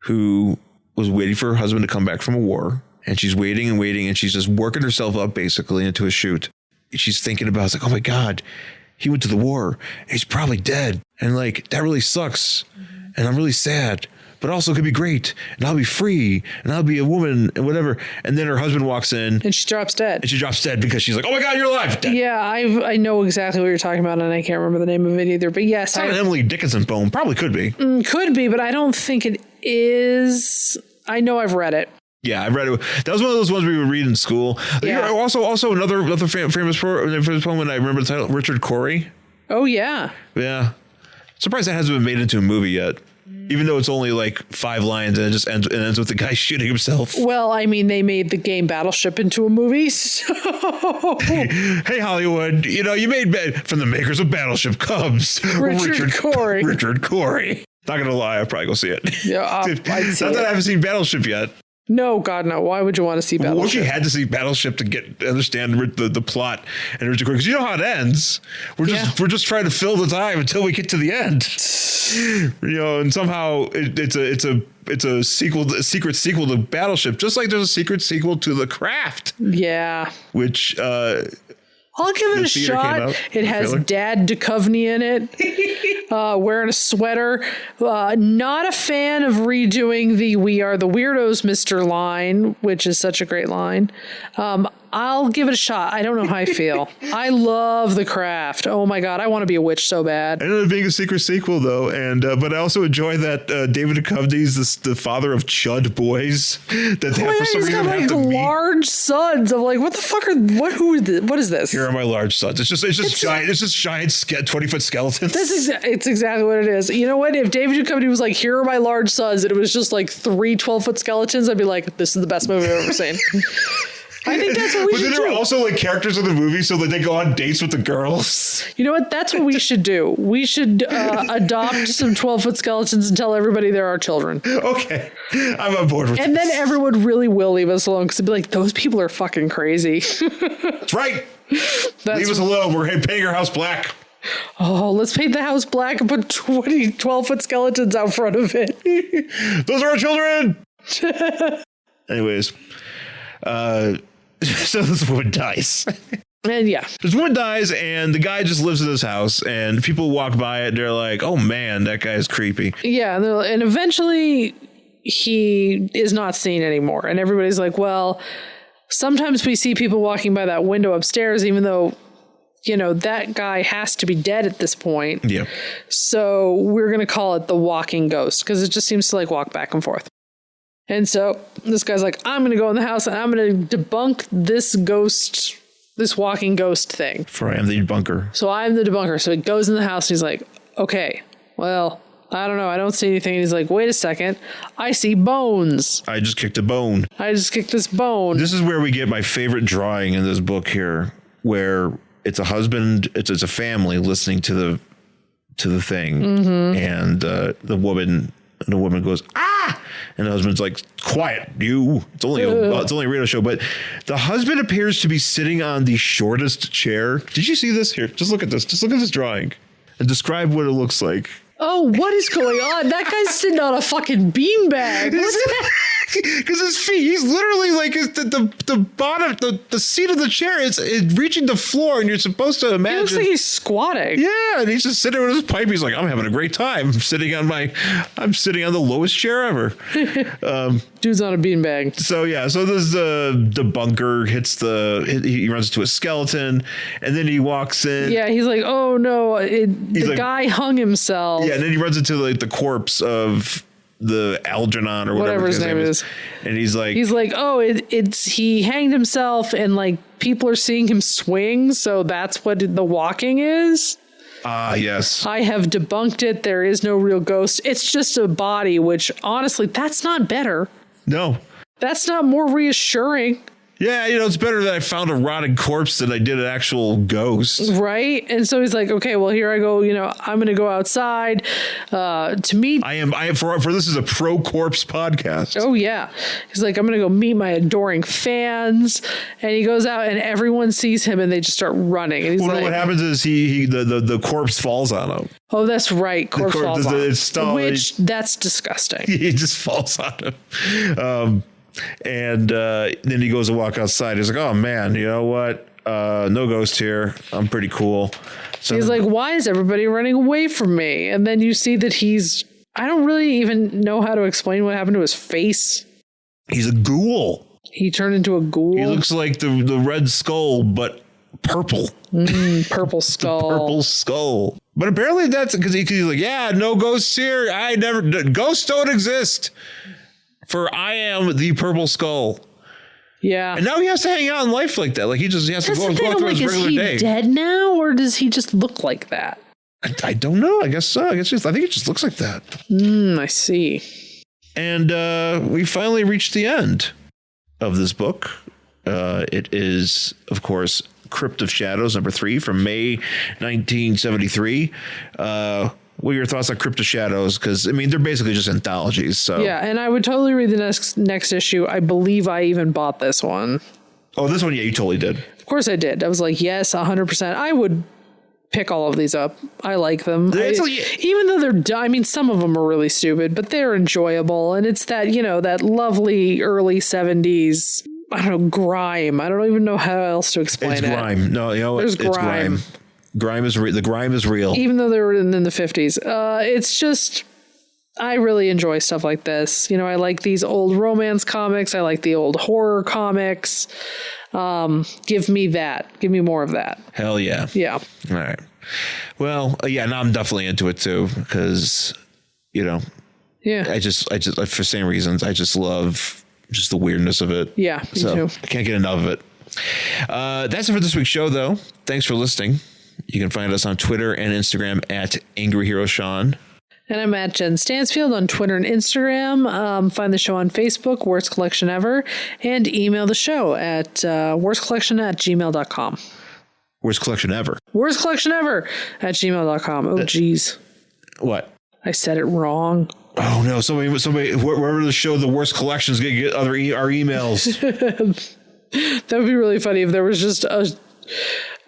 who was waiting for her husband to come back from a war. And she's waiting and waiting. And she's just working herself up basically into a shoot. She's thinking about, it's like, oh my God, he went to the war. He's probably dead. And like, that really sucks. And I'm really sad. but also could be great, and I'll be free, and I'll be a woman, and whatever. And then her husband walks in, And she drops dead. Because she's like, oh my God, you're alive. Dead. Yeah, I know exactly what you're talking about, and I can't remember the name of it either. But yes, It's not an Emily Dickinson poem. Probably could be. Could be, but I don't think it is. I know I've read it. Yeah, I read it. That was one of those ones we would read in school. Yeah. Also another famous poem, and I remember the title, Richard Cory. Oh, yeah. Yeah. Surprised that hasn't been made into a movie yet. Even though it's only like 5 lines and it just ends with the guy shooting himself. Well, I mean, they made the game Battleship into a movie, so... Hey, Hollywood, you made from the makers of Battleship comes Richard Cory. Richard Cory. Not going to lie, I'll probably go see it. Yeah, I'd see Not that it. I haven't seen Battleship yet. No, God, no. Why would you want to see Battleship? Well, you had to see Battleship to understand the plot and Richard Cory, because you know how it ends. We're just trying to fill the time until we get to the end. And somehow it's a secret sequel to Battleship, just like there's a secret sequel to The Craft. Yeah. Which I'll give it a shot. It has Dad Duchovny in it, wearing a sweater. Not a fan of redoing the "We Are the Weirdos, Mr." line, which is such a great line. I'll give it a shot. I don't know how I feel. I love The Craft. Oh my God, I want to be a witch so bad. I know it being a secret sequel though, and but I also enjoy that David Duchovny's the father of chud boys that they have for some He's reason got have to meet. large sons. I'm like, what the fuck what is this? Here are my large sons. It's just giant 20-foot skeletons. It's exactly what it is. You know what? If David Duchovny was like, here are my large sons, and it was just like 3 12-foot skeletons, I'd be like, this is the best movie I've ever seen. I think that's what we should do. But then there are also like characters in the movie so that they go on dates with the girls. You know what? That's what we should do. We should adopt some 12-foot skeletons and tell everybody they're our children. Okay. I'm on board with And this. then everyone really will leave us alone because they'd be like, those people are fucking crazy. That's right. Leave us alone. We're painting our house black. Oh, let's paint the house black and put 12-foot skeletons out front of it. Those are our children. Anyways. So this woman dies. And yeah. This woman dies and the guy just lives in his house and people walk by it and they're like, oh man, that guy is creepy. Yeah. And eventually he is not seen anymore. And everybody's like, well, sometimes we see people walking by that window upstairs, even though, that guy has to be dead at this point. Yeah. So we're going to call it the walking ghost because it just seems to like walk back and forth. And so this guy's like, I'm going to go in the house and I'm going to debunk this walking ghost thing. For I am the debunker. So I'm the debunker. So he goes in the house and he's like, okay, well, I don't know. I don't see anything. And he's like, wait a second. I see bones. I just kicked a bone. I just kicked this bone. This is where we get my favorite drawing in this book here, where it's a husband, it's a family listening to the thing. Mm-hmm. And the woman goes, ah! And the husband's like, quiet, you. It's only a radio show. But the husband appears to be sitting on the shortest chair. Did you see this? Here, just look at this. Just look at this drawing and describe what it looks like. Oh, what is going on? That guy's sitting on a fucking beanbag. Because his feet, he's literally like the bottom, the seat of the chair is reaching the floor, and you're supposed to imagine. It looks like he's squatting. Yeah, and he's just sitting there with his pipe. He's like, I'm having a great time. I'm sitting on the lowest chair ever. Dude's on a beanbag. So this debunker he runs into a skeleton, and then he walks in. Yeah, he's like, oh no, the guy hung himself. Yeah, and then he runs into like the corpse of the Algernon or whatever his name is. And he's like, oh, he hanged himself and like people are seeing him swing. So that's what the walking is. Ah, yes. I have debunked it. There is no real ghost. It's just a body, which honestly, that's not better. No. That's not more reassuring. Yeah, it's better that I found a rotting corpse than I did an actual ghost. Right? And so he's like, okay, well, here I go. I'm going to go outside to meet. I am for this is a pro corpse podcast. Oh, yeah. He's like, I'm going to go meet my adoring fans. And he goes out and everyone sees him and they just start running. And he's like, what happens is the corpse falls on him. Oh, that's right. Corpse falls on him. Which, that's disgusting. He just falls on him. And then he goes to walk outside. He's like, oh man, you know what? No ghost here. I'm pretty cool. So he's like, why is everybody running away from me? And then you see that he's I don't really even know how to explain what happened to his face. He's a ghoul. He turned into a ghoul. He looks like the Red Skull, but purple. Purple skull. Purple skull. But apparently that's because he's like, yeah, no ghosts here. Ghosts don't exist. For I am the purple skull. Yeah. And now he has to hang out in life like that. Like he has to go through his regular day. Is he dead now, or does he just look like that? I don't know. I guess so. I think it just looks like that. I see. And we finally reached the end of this book. It is, of course, Crypt of Shadows, number 3 from May 1973. What are your thoughts on Crypt of Shadows? Because, I mean, they're basically just anthologies. So yeah, and I would totally read the next issue. I believe I even bought this one. Oh, this one, yeah, you totally did. Of course I did. I was like, yes, 100%. I would pick all of these up. I like them. Even though they're dumb. I mean, some of them are really stupid, but they're enjoyable. And it's that, that lovely early 70s, I don't know, grime. I don't even know how else to explain it. It's grime. No, There's it's grime. Grime is the grime is real. Even though they were in the 50s. It's just, I really enjoy stuff like this. I like these old romance comics. I like the old horror comics. Give me that. Give me more of that. Hell yeah. Yeah. All right. Well, yeah, now I'm definitely into it too, because, yeah, I just for same reasons, I just love just the weirdness of it. Yeah, me too. I can't get enough of it. That's it for this week's show, though. Thanks for listening. You can find us on Twitter and Instagram at Angry Hero Sean. And I'm at Jen Stansfield on Twitter and Instagram. Find the show on Facebook, Worst Collection Ever, and email the show at worstcollection@gmail.com. Worst collection ever. Worst collection ever at gmail.com. Oh, geez. What? I said it wrong. Oh, no. Somebody, wherever the show, the worst collection is going to get our emails. That would be really funny if there was just a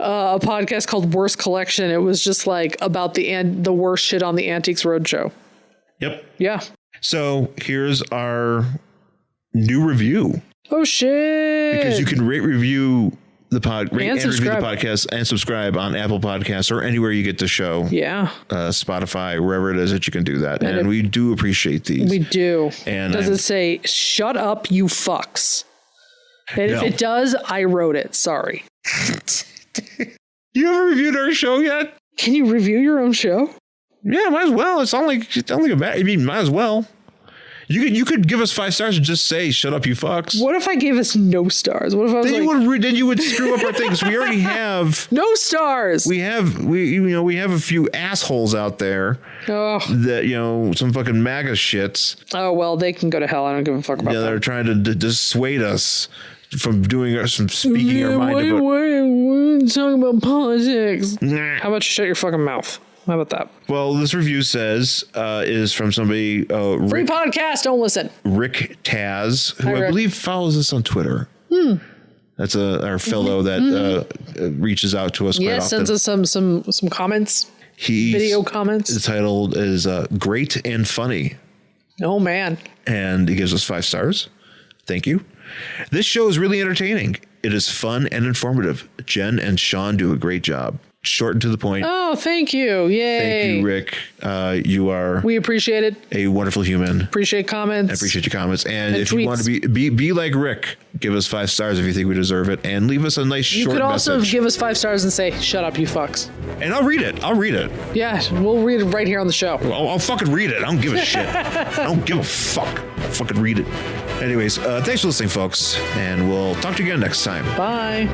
podcast called Worst Collection. It was just like about the worst shit on the Antiques Roadshow. Yep. Yeah. So here's our new review. Oh, shit. Because you can rate, review the review the podcast and subscribe on Apple Podcasts or anywhere you get the show. Yeah. Spotify, wherever it is that you can do that. And we do appreciate these. We do. And does it say, shut up, you fucks? And if it does, I wrote it. Sorry. You ever reviewed our show yet? Can you review your own show? Yeah, might as well. It's not like a bad. I mean, might as well. You could give us 5 stars and just say, "Shut up, you fucks." What if I gave us no stars? What if I was then you would screw up our things. We already have no stars. We have a few assholes out there that some fucking MAGA shits. Oh well, they can go to hell. I don't give a fuck about that. They're trying to dissuade us from speaking our mind. We're talking about politics. How about you shut your fucking mouth? How about that? Well, this review says is from somebody. Free podcast. Don't listen. Rick Taz, who I believe follows us on Twitter. That's our fellow that reaches out to us quite often. Sends us some comments. Video comments. The title is Great and Funny. Oh, man. And he gives us 5 stars. Thank you. This show is really entertaining. It is fun and informative. Jen and Sean do a great job. Short and to the point. Oh, thank you. Yay. Thank you, Rick. We appreciate it. A wonderful human. Appreciate comments. I appreciate your comments. And if you want to be like Rick, give us 5 stars if you think we deserve it. And leave us a nice short message. You could also give us 5 stars and say, shut up, you fucks. And I'll read it. Yeah, we'll read it right here on the show. I'll fucking read it. I don't give a shit. I don't give a fuck. I'll fucking read it. Anyways, thanks for listening, folks. And we'll talk to you again next time. Bye.